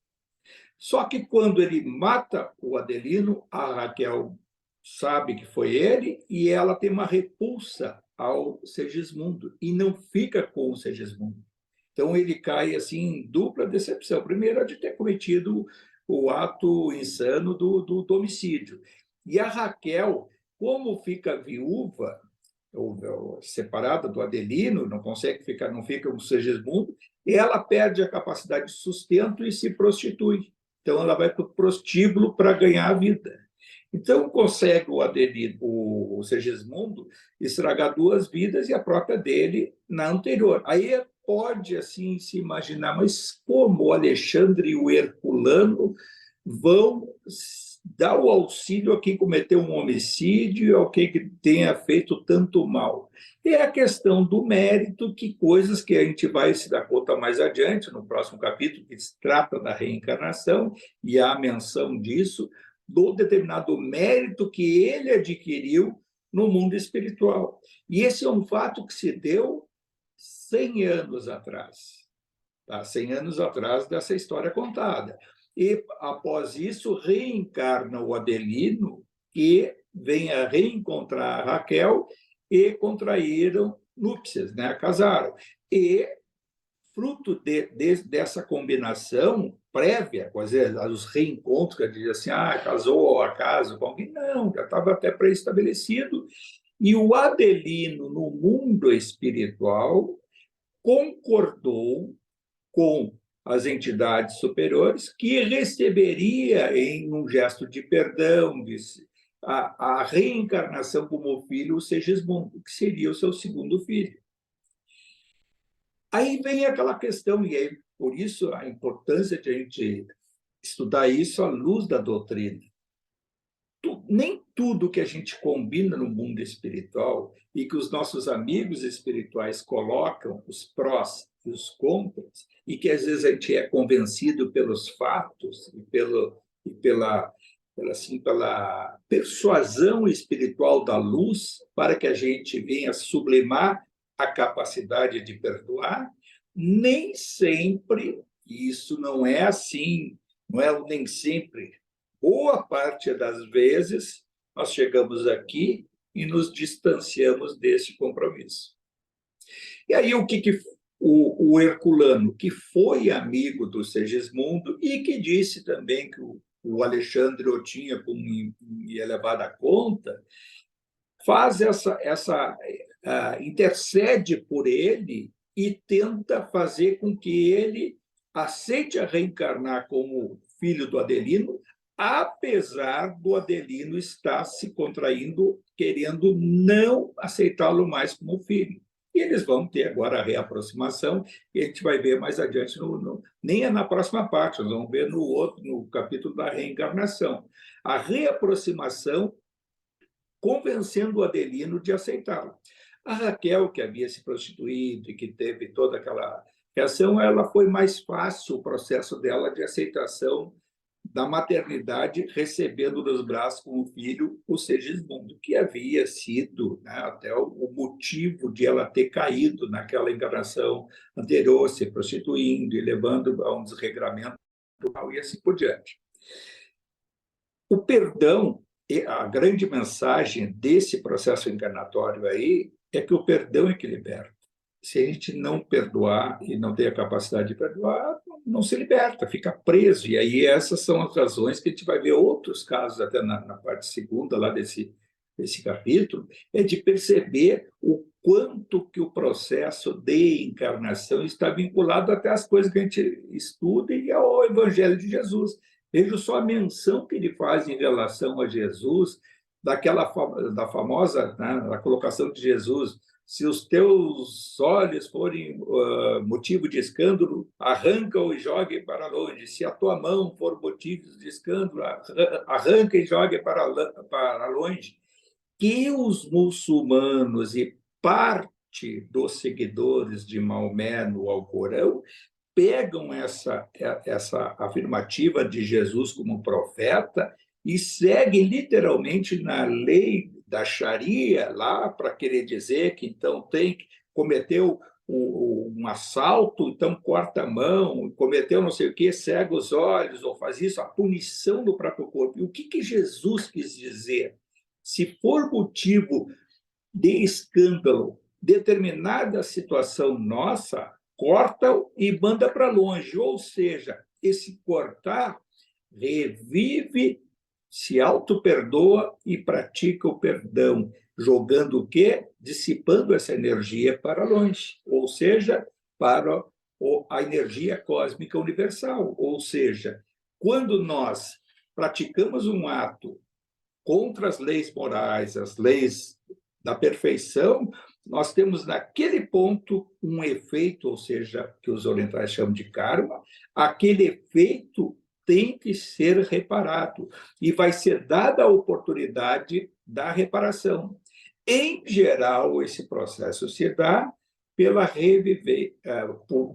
Speaker 3: Só que quando ele mata o Adelino, a Raquel sabe que foi ele e ela tem uma repulsa ao Segismundo e não fica com o Segismundo. Então ele cai assim em dupla decepção. Primeiro, de ter cometido o ato insano do homicídio. E a Raquel, como fica viúva, ou separada do Adelino, não consegue ficar, não fica com o Segismundo, e ela perde a capacidade de sustento e se prostitui. Então ela vai para o prostíbulo para ganhar a vida. Então consegue o Adelino, o Segismundo, estragar duas vidas e a própria dele na anterior. Aí pode assim se imaginar, mas como o Alexandre e o Herculano vão dar o auxílio a quem cometeu um homicídio, a quem que tenha feito tanto mal? É a questão do mérito, que coisas que a gente vai se dar conta mais adiante, no próximo capítulo, que se trata da reencarnação, e há menção disso, do determinado mérito que ele adquiriu no mundo espiritual. E esse é um fato que se deu 100 anos atrás, tá? 100 anos atrás dessa história contada. E, após isso, reencarna o Adelino, que vem a reencontrar a Raquel e contraíram núpcias, né? Casaram. E, fruto dessa combinação prévia, quer dizer, os reencontros, que diz assim, casou ao acaso com alguém, não, já estava até pré-estabelecido. E o Adelino, no mundo espiritual, concordou com as entidades superiores, que receberia, em um gesto de perdão, a reencarnação como filho, o Segismundo, que seria o seu segundo filho. Aí vem aquela questão, e aí, por isso a importância de a gente estudar isso à luz da doutrina. Nem tudo que a gente combina no mundo espiritual e que os nossos amigos espirituais colocam, os prós e os contras, e que às vezes a gente é convencido pelos fatos e pela persuasão espiritual da luz, para que a gente venha sublimar a capacidade de perdoar, nem sempre, isso não é assim, não é nem sempre, boa parte das vezes, nós chegamos aqui e nos distanciamos desse compromisso. E aí, o Herculano, que foi amigo do Segismundo e que disse também que o Alexandre o tinha em elevada conta, faz intercede por ele e tenta fazer com que ele aceite a reencarnar como filho do Adelino, apesar do Adelino estar se contraindo, querendo não aceitá-lo mais como filho. E eles vão ter agora a reaproximação, e a gente vai ver mais adiante, nem é na próxima parte, nós vamos ver no capítulo da reencarnação. A reaproximação convencendo o Adelino de aceitá-lo. A Raquel, que havia se prostituído e que teve toda aquela reação, ela foi mais fácil o processo dela de aceitação da maternidade, recebendo nos braços como filho o Segismundo, que havia sido, né, até o motivo de ela ter caído naquela encarnação anterior, se prostituindo e levando a um desregramento e assim por diante. O perdão, a grande mensagem desse processo encarnatório aí, é que o perdão é que liberta. Se a gente não perdoar e não tem a capacidade de perdoar, não se liberta, fica preso. E aí essas são as razões que a gente vai ver outros casos, até na parte segunda lá desse capítulo, é de perceber o quanto que o processo de encarnação está vinculado até às coisas que a gente estuda e ao Evangelho de Jesus. Veja só a menção que ele faz em relação a Jesus, da famosa, né, da colocação de Jesus: se os teus olhos forem motivo de escândalo, arranca-o e jogue para longe. Se a tua mão for motivo de escândalo, arranca e jogue para longe. Que os muçulmanos e parte dos seguidores de Maomé no Alcorão pegam essa afirmativa de Jesus como profeta e seguem literalmente na lei da Sharia lá, para querer dizer que então cometeu um assalto, então corta a mão, cometeu não sei o quê, cega os olhos, ou faz isso, a punição do próprio corpo. E o que Jesus quis dizer? Se for motivo de escândalo, determinada situação nossa, corta e manda para longe. Ou seja, esse cortar revive, se auto-perdoa e pratica o perdão, jogando o quê? Dissipando essa energia para longe, ou seja, para a energia cósmica universal. Ou seja, quando nós praticamos um ato contra as leis morais, as leis da perfeição, nós temos naquele ponto um efeito, ou seja, que os orientais chamam de karma, aquele efeito tem que ser reparado e vai ser dada a oportunidade da reparação. Em geral, esse processo se dá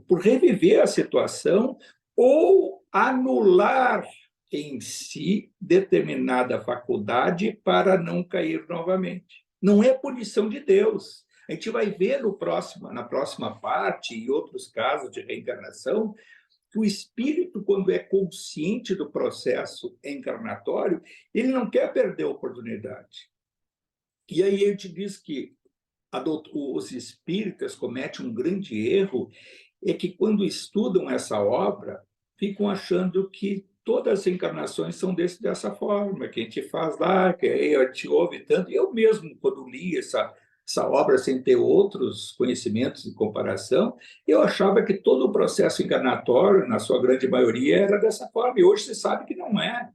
Speaker 3: por reviver a situação ou anular em si determinada faculdade para não cair novamente. Não é punição de Deus. A gente vai ver na próxima parte, e outros casos de reencarnação, que o espírito, quando é consciente do processo encarnatório, ele não quer perder a oportunidade. E aí a gente diz que os espíritas cometem um grande erro, é que quando estudam essa obra, ficam achando que todas as encarnações são dessa forma, que a gente faz lá, que a gente ouve tanto. Eu mesmo, quando li essa essa obra sem ter outros conhecimentos de comparação, eu achava que todo o processo encarnatório, na sua grande maioria, era dessa forma, e hoje se sabe que não é.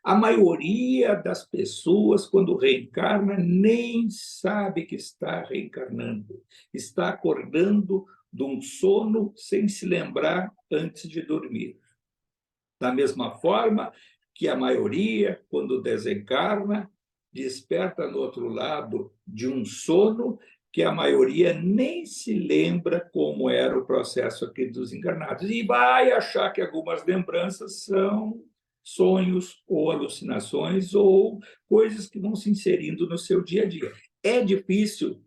Speaker 3: A maioria das pessoas, quando reencarna, nem sabe que está reencarnando, está acordando de um sono sem se lembrar antes de dormir. Da mesma forma que a maioria, quando desencarna, desperta no outro lado de um sono que a maioria nem se lembra como era o processo aqui dos encarnados. E vai achar que algumas lembranças são sonhos ou alucinações ou coisas que vão se inserindo no seu dia a dia. É difícil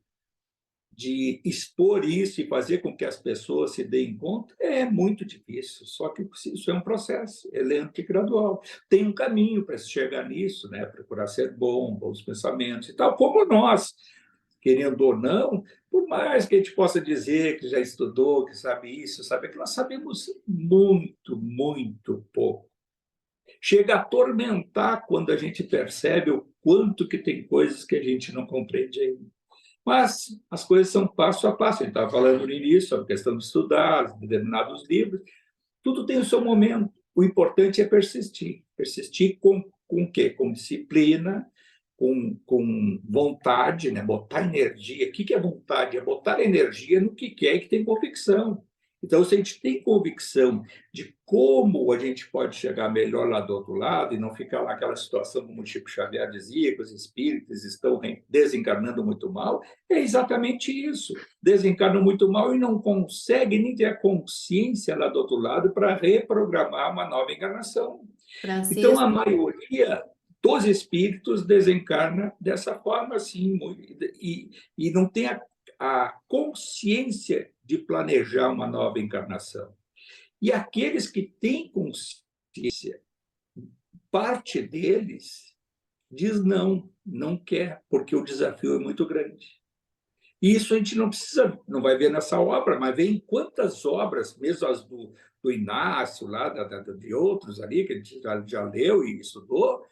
Speaker 3: de expor isso e fazer com que as pessoas se deem conta, é muito difícil, só que isso é um processo, é lento e gradual. Tem um caminho para se chegar nisso, né? Procurar ser bom, bons pensamentos e tal, como nós, querendo ou não, por mais que a gente possa dizer que já estudou, que sabe isso, sabe que nós sabemos muito, muito pouco. Chega a atormentar quando a gente percebe o quanto que tem coisas que a gente não compreende ainda. Mas as coisas são passo a passo. A gente estava falando no início, a questão de estudar determinados livros. Tudo tem o seu momento. O importante é persistir. Persistir com o quê? Com disciplina, com vontade, né? Botar energia. O que é vontade? É botar energia no que quer e que tem convicção. Então, se a gente tem convicção de como a gente pode chegar melhor lá do outro lado e não ficar lá aquela situação como o Chico Xavier dizia, que os espíritos estão desencarnando muito mal, é exatamente isso. Desencarnam muito mal e não conseguem nem ter a consciência lá do outro lado para reprogramar uma nova encarnação.
Speaker 4: Francisco.
Speaker 3: Então, a maioria dos espíritos desencarna dessa forma, assim, e não tem a consciência de planejar uma nova encarnação. E aqueles que têm consciência, parte deles diz não, não quer, porque o desafio é muito grande. E isso a gente não precisa, não vai ver nessa obra, mas vê em quantas obras, mesmo as do Inácio, lá, de outros ali, que a gente já leu e estudou,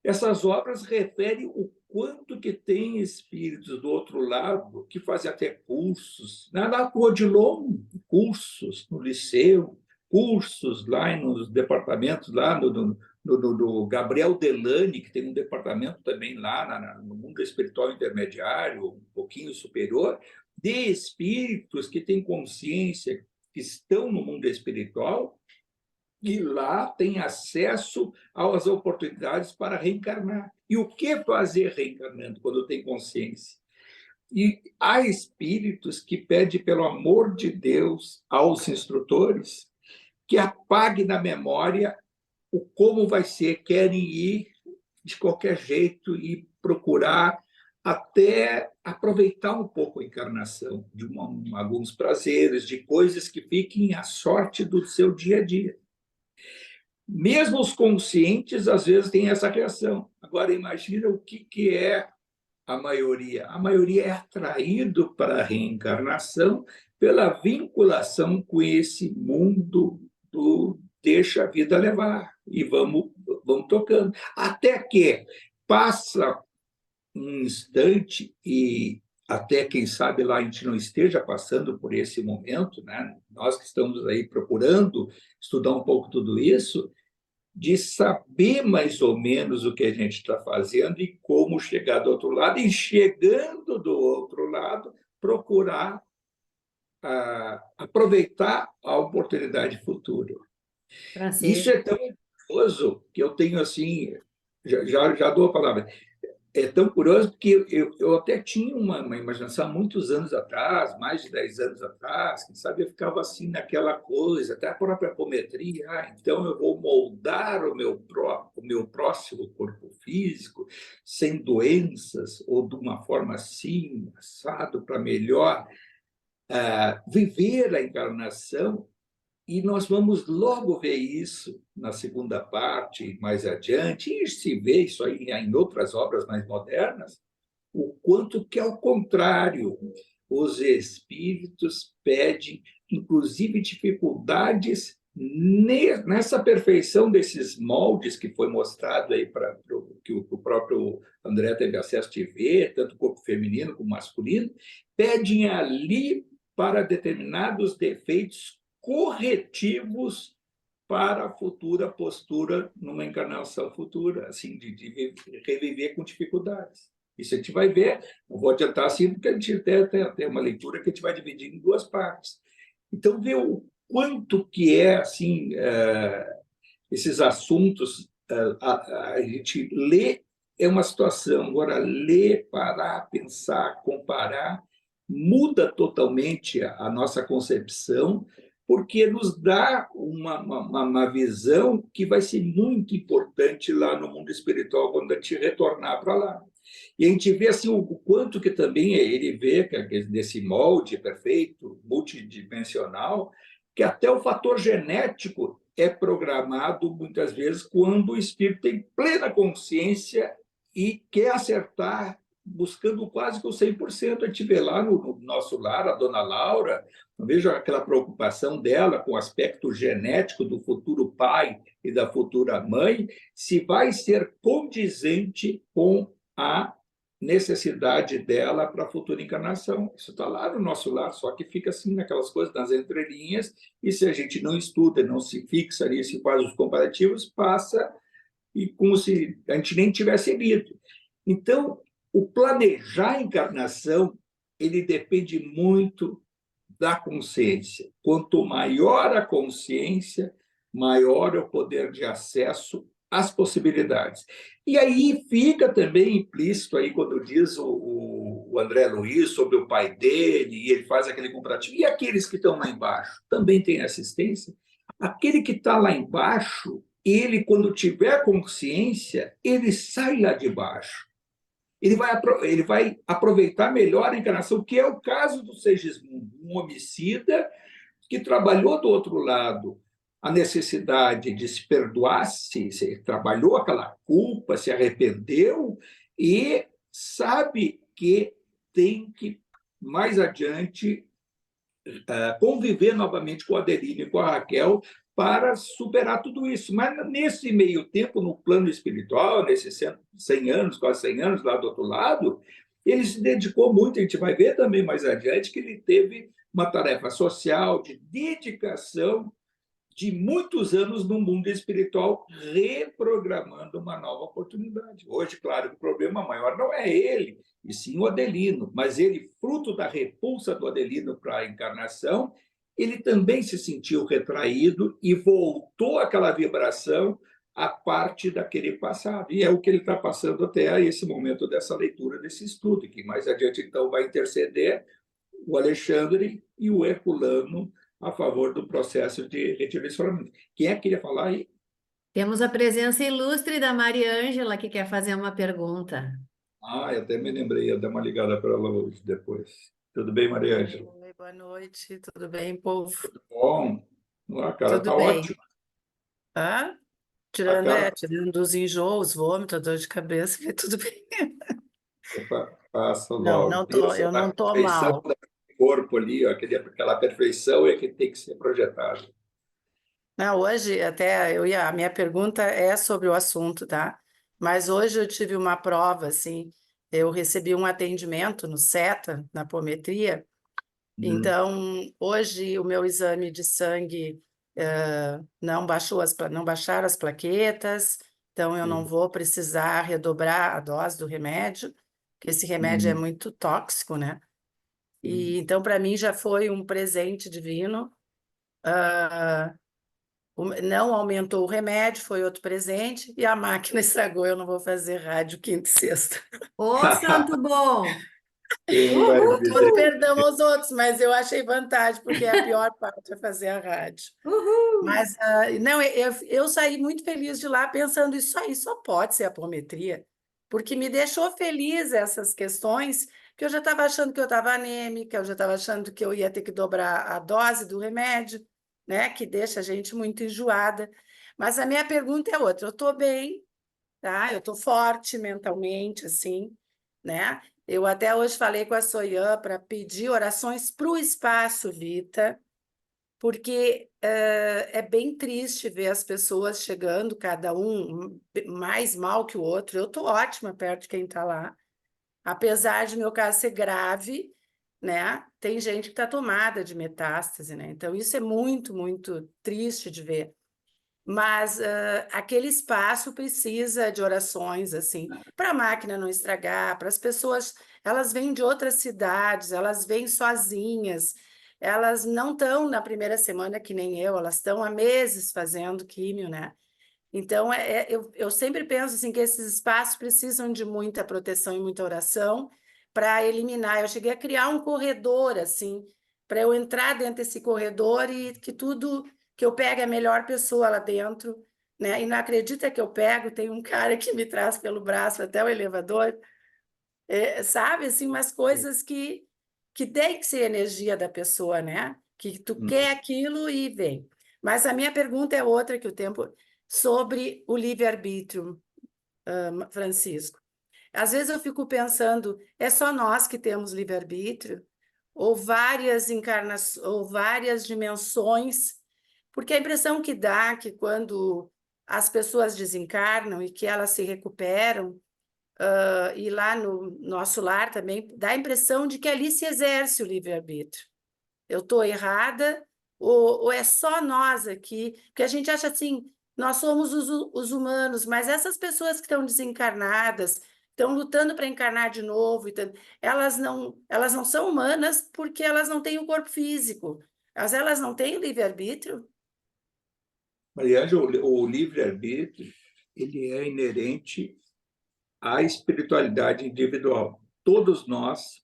Speaker 3: essas obras referem o quanto que tem espíritos do outro lado que fazem até cursos, na Rua de Odilon, cursos no liceu, cursos lá nos departamentos, lá no Gabriel Delany, que tem um departamento também lá no mundo espiritual intermediário, um pouquinho superior, de espíritos que têm consciência, que estão no mundo espiritual, e lá tem acesso às oportunidades para reencarnar. E o que fazer reencarnando quando tem consciência? E há espíritos que pedem, pelo amor de Deus, aos instrutores que apague na memória o como vai ser, querem ir de qualquer jeito e procurar até aproveitar um pouco a encarnação, de alguns prazeres, de coisas que fiquem à sorte do seu dia a dia. Mesmo os conscientes, às vezes, têm essa reação. Agora, imagina o que é a maioria. A maioria é atraído para a reencarnação pela vinculação com esse mundo do deixa a vida levar e vamos tocando. Até que passa um instante e até, quem sabe, lá a gente não esteja passando por esse momento, né? Nós que estamos aí procurando estudar um pouco tudo isso, de saber mais ou menos o que a gente está fazendo e como chegar do outro lado, e chegando do outro lado, procurar aproveitar a oportunidade futura.
Speaker 4: Francisco.
Speaker 3: Isso é tão curioso que eu tenho assim, já dou a palavra. É tão curioso porque eu até tinha uma imaginação há muitos anos atrás, mais de 10 anos atrás, quem sabe eu ficava assim naquela coisa, até a própria apometria, então eu vou moldar o meu próximo corpo físico sem doenças ou de uma forma assim, assado, para melhor viver a encarnação. E nós vamos logo ver isso na segunda parte, mais adiante, e se vê isso aí em outras obras mais modernas, o quanto que, ao contrário, os espíritos pedem, inclusive, dificuldades nessa perfeição desses moldes que foi mostrado aí que o próprio André teve acesso de ver, tanto o corpo feminino como masculino, pedem ali para determinados defeitos corretivos para a futura postura numa encarnação futura, assim, de reviver com dificuldades. Isso a gente vai ver, não vou adiantar assim, porque a gente tem uma leitura que a gente vai dividir em duas partes. Então, ver o quanto que é, assim, esses assuntos, a gente lê é uma situação, agora ler, parar, pensar, comparar, muda totalmente a nossa concepção, porque nos dá uma visão que vai ser muito importante lá no mundo espiritual quando a gente retornar para lá. E a gente vê assim, o quanto que também ele vê que desse molde perfeito, multidimensional, que até o fator genético é programado, muitas vezes, quando o espírito tem plena consciência e quer acertar, buscando quase que o 100%. A gente vê lá no nosso lar, a dona Laura, eu vejo aquela preocupação dela com o aspecto genético do futuro pai e da futura mãe, se vai ser condizente com a necessidade dela para a futura encarnação. Isso está lá no nosso lar, só que fica assim naquelas coisas nas entrelinhas, e se a gente não estuda, não se fixa ali, se faz os comparativos, passa e como se a gente nem tivesse lido. Então, o planejar a encarnação, ele depende muito da consciência. Quanto maior a consciência, maior é o poder de acesso às possibilidades. E aí fica também implícito aí quando diz o André Luiz sobre o pai dele, e ele faz aquele comparativo. E aqueles que estão lá embaixo também têm assistência? Aquele que está lá embaixo, ele, quando tiver consciência, ele sai lá de baixo. Ele vai aproveitar melhor a encarnação, que é o caso do Segismundo, um homicida que trabalhou do outro lado a necessidade de se perdoar, se trabalhou aquela culpa, se arrependeu e sabe que tem que, mais adiante, conviver novamente com a Adelina e com a Raquel para superar tudo isso. Mas, nesse meio tempo, no plano espiritual, nesses 100 anos, quase 100 anos, lá do outro lado, ele se dedicou muito, a gente vai ver também mais adiante, que ele teve uma tarefa social, de dedicação, de muitos anos no mundo espiritual, reprogramando uma nova oportunidade. Hoje, claro, o problema maior não é ele, e sim o Adelino, mas ele, fruto da repulsa do Adelino para a encarnação, ele também se sentiu retraído e voltou àquela vibração a parte daquele passado. E é o que ele está passando até esse momento dessa leitura, desse estudo, que mais adiante, então, vai interceder o Alexandre e o Herculano a favor do processo de redirecionamento. Quem é que queria falar aí?
Speaker 4: Temos a presença ilustre da Maria Ângela, que quer fazer uma pergunta.
Speaker 3: Eu até me lembrei, ia dar uma ligada para ela hoje, depois. Tudo bem, Maria Ângela?
Speaker 5: Oi, boa noite, tudo bem, povo?
Speaker 3: Tudo bom? A cara
Speaker 5: Tudo
Speaker 3: está
Speaker 5: bem.
Speaker 3: ótima.
Speaker 5: Ah,
Speaker 3: A cara
Speaker 5: tirando os enjoos, vômito, dor de cabeça, vai tudo bem.
Speaker 3: passa
Speaker 5: Não,
Speaker 3: logo.
Speaker 5: eu
Speaker 3: A
Speaker 5: não tô
Speaker 3: perfeição
Speaker 5: mal.
Speaker 3: do corpo ali, ó, aquela perfeição é que tem que ser projetada.
Speaker 5: Não, hoje até a minha pergunta é sobre o assunto, tá? Mas hoje eu tive uma prova, assim, eu recebi um atendimento no SETA, na apometria. Então, hoje o meu exame de sangue não baixaram as plaquetas, então eu não vou precisar redobrar a dose do remédio, porque esse remédio é muito tóxico, né? E então, para mim, já foi um presente divino. Não aumentou o remédio, foi outro presente, e a máquina estragou, eu não vou fazer rádio quinta e sexta.
Speaker 4: Ô, santo bom!
Speaker 3: Quem vai
Speaker 5: Com todo
Speaker 3: dizer?
Speaker 5: perdão aos outros, mas eu achei vantagem, porque a pior parte é fazer a rádio.
Speaker 4: Uhul!
Speaker 5: Mas não, eu saí muito feliz de lá pensando, isso aí só pode ser apometria, porque me deixou feliz essas questões, que eu já estava achando que eu estava anêmica, eu já estava achando que eu ia ter que dobrar a dose do remédio, né, que deixa a gente muito enjoada. Mas a minha pergunta é outra, eu estou bem, tá? Eu estou forte mentalmente, assim, né? Eu até hoje falei com a Soyan para pedir orações para o Espaço Vita, porque é bem triste ver as pessoas chegando, cada um mais mal que o outro. Eu estou ótima perto de quem está lá, apesar de meu caso ser grave, né? Tem gente que está tomada de metástase, né? Então, isso é muito, muito triste de ver. Mas aquele espaço precisa de orações, assim, para a máquina não estragar, para as pessoas, elas vêm de outras cidades, elas vêm sozinhas, elas não estão na primeira semana que nem eu, elas estão há meses fazendo químio, né? Então, eu sempre penso assim, que esses espaços precisam de muita proteção e muita oração para eliminar. Eu cheguei a criar um corredor, assim, para eu entrar dentro desse corredor e que tudo que eu pegue a melhor pessoa lá dentro, né? E não acredita que eu pego, tem um cara que me traz pelo braço até o elevador, sabe? Assim, umas coisas que tem que ser energia da pessoa, né? Que tu quer aquilo e vem. Mas a minha pergunta é outra, que o tempo... sobre o livre-arbítrio, Francisco. Às vezes eu fico pensando, é só nós que temos livre-arbítrio? Ou várias encarnações, ou várias dimensões? Porque a impressão que dá que quando as pessoas desencarnam e que elas se recuperam, e lá no nosso lar também, dá a impressão de que ali se exerce o livre-arbítrio. Eu estou errada, ou é só nós aqui? Porque a gente acha assim, nós somos os humanos, mas essas pessoas que estão desencarnadas, estão lutando para encarnar de novo, elas não são humanas porque elas não têm o corpo físico, mas elas não têm o livre-arbítrio?
Speaker 3: Maria Ângela, o livre-arbítrio ele é inerente à espiritualidade individual. Todos nós,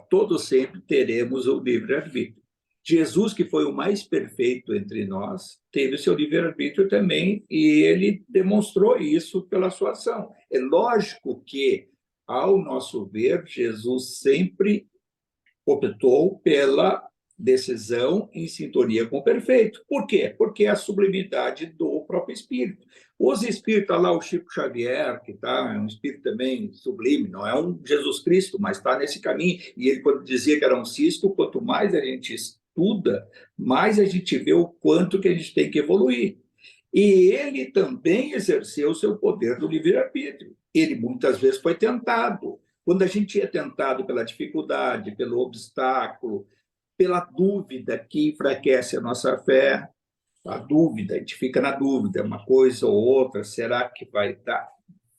Speaker 3: todos sempre teremos o livre-arbítrio. Jesus, que foi o mais perfeito entre nós, teve o seu livre-arbítrio também, e ele demonstrou isso pela sua ação. É lógico que, ao nosso ver, Jesus sempre optou pela decisão em sintonia com o perfeito. Por quê? Porque é a sublimidade do próprio espírito. Os espíritos, lá o Chico Xavier, que é um espírito também sublime, não é um Jesus Cristo, mas está nesse caminho. E ele, quando dizia que era um cisto, quanto mais a gente estuda, mais a gente vê o quanto que a gente tem que evoluir. E ele também exerceu o seu poder do livre-arbítrio. Ele muitas vezes foi tentado. Quando a gente é tentado pela dificuldade, pelo obstáculo, pela dúvida que enfraquece a nossa fé, a dúvida, a gente fica na dúvida, uma coisa ou outra, será que vai dar?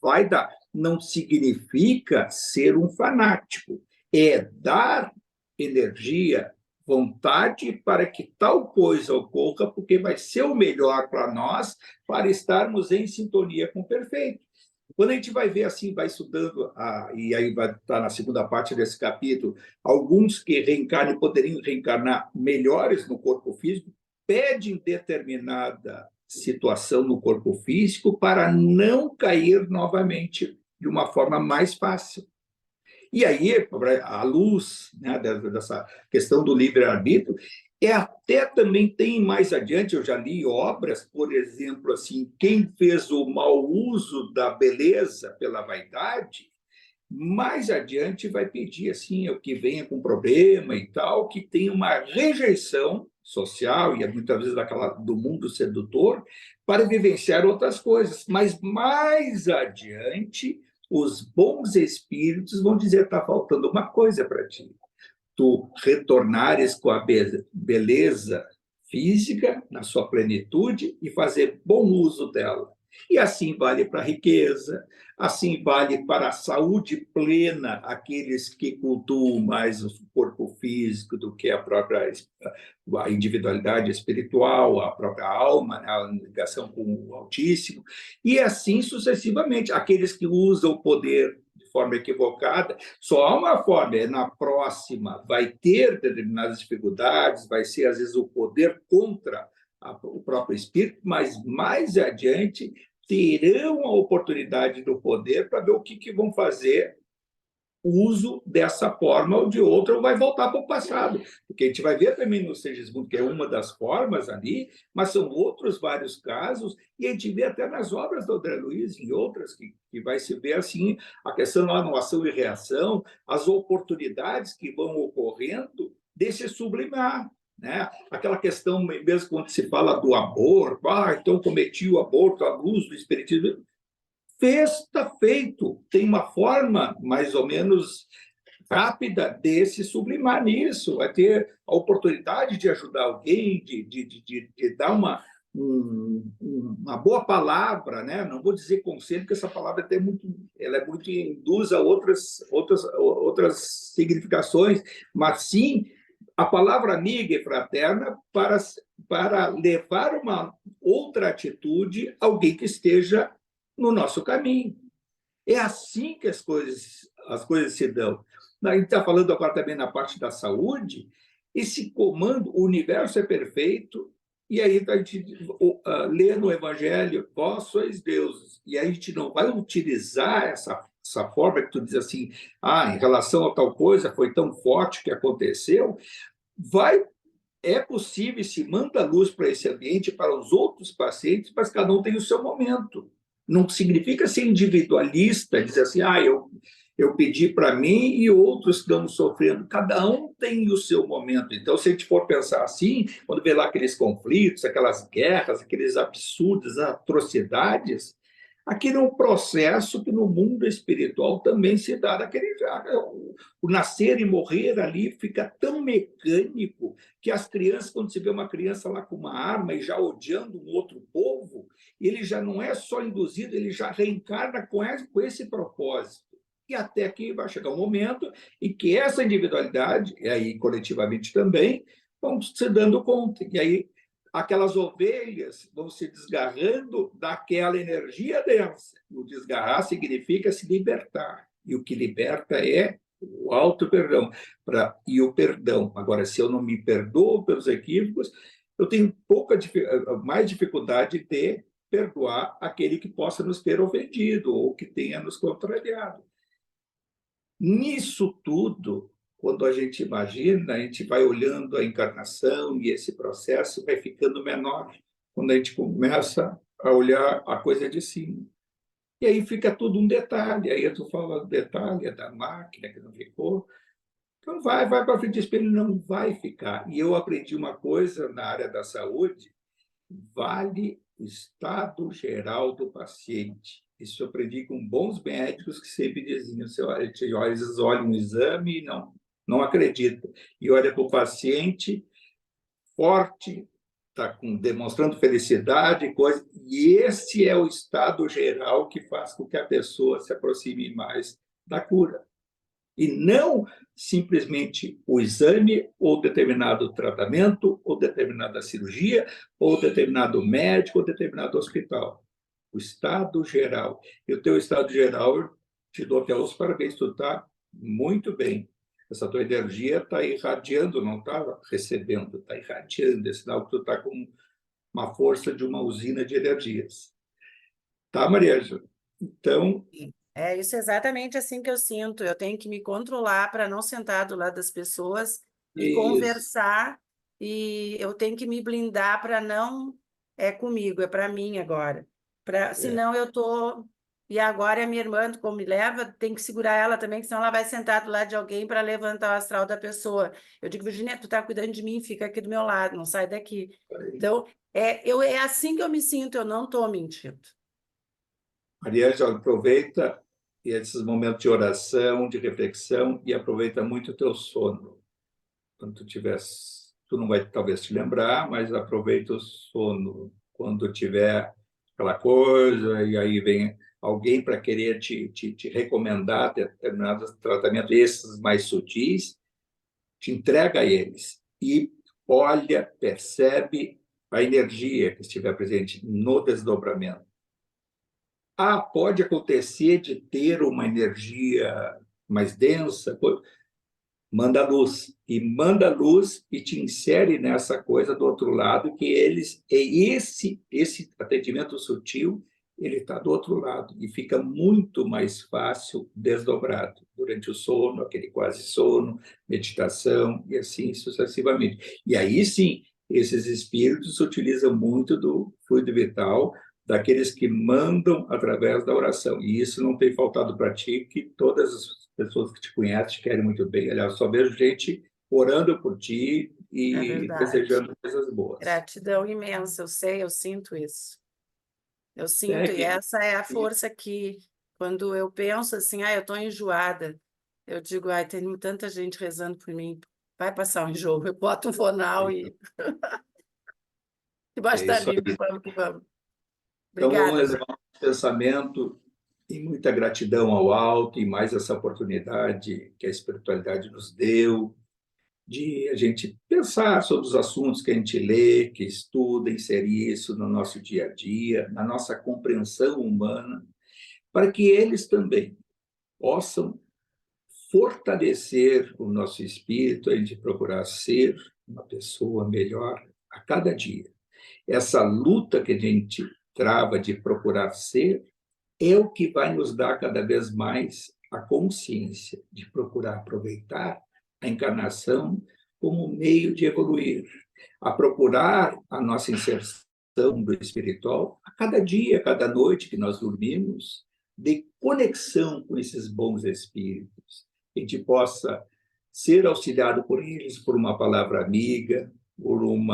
Speaker 3: Vai dar. Não significa ser um fanático, é dar energia, vontade para que tal coisa ocorra, porque vai ser o melhor para nós, para estarmos em sintonia com o perfeito. Quando a gente vai ver assim, vai estudando, e aí vai estar na segunda parte desse capítulo, alguns que reencarnam poderiam reencarnar melhores no corpo físico, pedem determinada situação no corpo físico para não cair novamente de uma forma mais fácil. E aí, a luz, né, dessa questão do livre-arbítrio, até também tem mais adiante, eu já li obras, por exemplo, assim, quem fez o mau uso da beleza pela vaidade, mais adiante vai pedir assim, o que venha com problema e tal, que tem uma rejeição social, e muitas vezes daquela do mundo sedutor, para vivenciar outras coisas. Mas mais adiante, os bons espíritos vão dizer: está faltando uma coisa para ti. Tu retornares com a beleza física na sua plenitude e fazer bom uso dela. E assim vale para a riqueza, assim vale para a saúde plena, aqueles que cultuam mais o corpo físico do que a própria a individualidade espiritual, a própria alma, a ligação com o Altíssimo, e assim sucessivamente. Aqueles que usam o poder de forma equivocada, só há uma forma, na próxima vai ter determinadas dificuldades, vai ser, às vezes, o poder contra o próprio espírito, mas mais adiante terão a oportunidade do poder para ver o que vão fazer uso dessa forma ou de outra, ou vai voltar para o passado. Porque a gente vai ver também no Segismundo, que é uma das formas ali, mas são outros vários casos, e a gente vê até nas obras do André Luiz, em outras, que vai se ver assim, a questão da ação e reação, as oportunidades que vão ocorrendo de se sublimar. né? Aquela questão, mesmo quando se fala do aborto, então cometi o aborto, abuso do espiritismo. Está feito. Tem uma forma, mais ou menos rápida, de se sublimar nisso. Vai ter a oportunidade de ajudar alguém, de dar uma boa palavra, né? Não vou dizer conselho, porque essa palavra ela é muito induz a outras significações, mas sim a palavra amiga e fraterna para levar uma outra atitude a alguém que esteja no nosso caminho. É assim que as coisas se dão. A gente está falando agora também na parte da saúde, esse comando, o universo é perfeito, e aí a gente lê no Evangelho, vós sois deuses, e aí a gente não vai utilizar essa forma que tu diz assim, em relação a tal coisa, foi tão forte que aconteceu, é possível, se manda luz para esse ambiente, para os outros pacientes, mas cada um tem o seu momento. Não significa ser individualista, dizer assim, eu pedi para mim e outros estão sofrendo. Cada um tem o seu momento. Então, se a gente for pensar assim, quando vê lá aqueles conflitos, aquelas guerras, aqueles absurdos, atrocidades, aquele é um processo que no mundo espiritual também se dá. O nascer e morrer ali fica tão mecânico que as crianças, quando se vê uma criança lá com uma arma e já odiando um outro povo, ele já não é só induzido, ele já reencarna com esse propósito. E até que vai chegar um momento em que essa individualidade, e aí coletivamente também, vão se dando conta. E aí aquelas ovelhas vão se desgarrando daquela energia densa. O desgarrar significa se libertar. E o que liberta é o auto-perdão. E o perdão. Agora, se eu não me perdoo pelos equívocos, eu tenho mais dificuldade de perdoar aquele que possa nos ter ofendido ou que tenha nos contrariado. Nisso tudo, quando a gente imagina, a gente vai olhando a encarnação e esse processo vai ficando menor, quando a gente começa a olhar a coisa de cima. E aí fica tudo um detalhe. Aí tu fala do detalhe, da máquina que não ficou. Então vai para frente do espelho, não vai ficar. E eu aprendi uma coisa na área da saúde, vale o estado geral do paciente. Isso eu aprendi com bons médicos que sempre diziam, eles olham um exame e não acreditam. E olha para o paciente forte, está demonstrando felicidade, coisa, e esse é o estado geral que faz com que a pessoa se aproxime mais da cura. E não simplesmente o exame, ou determinado tratamento, ou determinada cirurgia, ou determinado médico, ou determinado hospital. O estado geral. E o teu estado geral, eu te dou até os parabéns, tu está muito bem. Essa tua energia está irradiando, não está recebendo, está irradiando. É sinal que tu está com uma força de uma usina de energias. Tá, Maria Ângela? Então...
Speaker 5: É isso exatamente assim que eu sinto. Eu tenho que me controlar para não sentar do lado das pessoas e conversar, e eu tenho que me blindar para não... É comigo, é para mim agora. Senão eu estou... E agora a minha irmã, como me leva, tem que segurar ela também, que senão ela vai sentar do lado de alguém para levantar o astral da pessoa. Eu digo, Virginia, tu está cuidando de mim, fica aqui do meu lado, não sai daqui. Então, é assim que eu me sinto, eu não estou mentindo.
Speaker 3: Maria Ângela, aproveita esses momentos de oração, de reflexão, e aproveita muito o teu sono. Quando tu não vai talvez te lembrar, mas aproveita o sono. Quando tiver aquela coisa, e aí vem alguém para querer te recomendar determinados tratamentos, esses mais sutis, te entrega a eles. E olha, percebe a energia que estiver presente no desdobramento. Pode acontecer de ter uma energia mais densa, manda luz. E manda luz e te insere nessa coisa do outro lado, que esse atendimento sutil, ele está do outro lado. E fica muito mais fácil desdobrado durante o sono, aquele quase sono, meditação, e assim sucessivamente. E aí sim, esses espíritos utilizam muito do fluido vital, daqueles que mandam através da oração. E isso não tem faltado para ti, que todas as pessoas que te conhecem te querem muito bem. Aliás, só vejo gente orando por ti, e
Speaker 5: verdade.
Speaker 3: desejando coisas boas.
Speaker 5: Gratidão imensa, eu sei, eu sinto isso. Eu sinto, e
Speaker 3: que-
Speaker 5: essa é a força que, quando eu penso assim, eu estou enjoada, eu digo, tem tanta gente rezando por mim, vai passar um enjoo, eu boto um fonal e debaixo da
Speaker 3: isso aí.
Speaker 5: língua, vamos que vamos.
Speaker 3: Então, vamos
Speaker 5: Obrigada.
Speaker 3: reservar um pensamento e muita gratidão ao alto e mais essa oportunidade que a espiritualidade nos deu de a gente pensar sobre os assuntos que a gente lê, que estuda, inserir isso no nosso dia a dia, na nossa compreensão humana, para que eles também possam fortalecer o nosso espírito, a gente procurar ser uma pessoa melhor a cada dia. Essa luta que a gente trava de procurar ser é o que vai nos dar cada vez mais a consciência de procurar aproveitar a encarnação como meio de evoluir, a procurar a nossa inserção do espiritual a cada dia, a cada noite que nós dormimos, de conexão com esses bons espíritos, que a gente possa ser auxiliado por eles, por uma palavra amiga, por um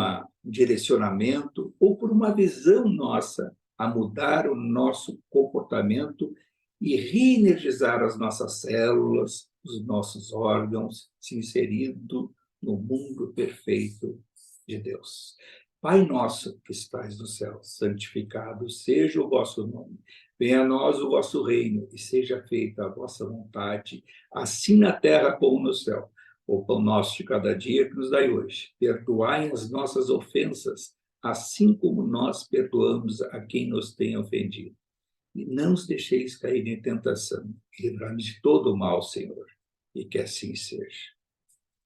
Speaker 3: direcionamento ou por uma visão nossa a mudar o nosso comportamento e reenergizar as nossas células, os nossos órgãos, se inserindo no mundo perfeito de Deus. Pai nosso que estais no céu, santificado seja o vosso nome. Venha a nós o vosso reino e seja feita a vossa vontade, assim na terra como no céu. O pão nosso de cada dia que nos dai hoje. Perdoai as nossas ofensas, assim como nós perdoamos a quem nos tem ofendido. E não os deixeis cair em tentação, e livrai-nos de todo o mal, Senhor, e que assim seja.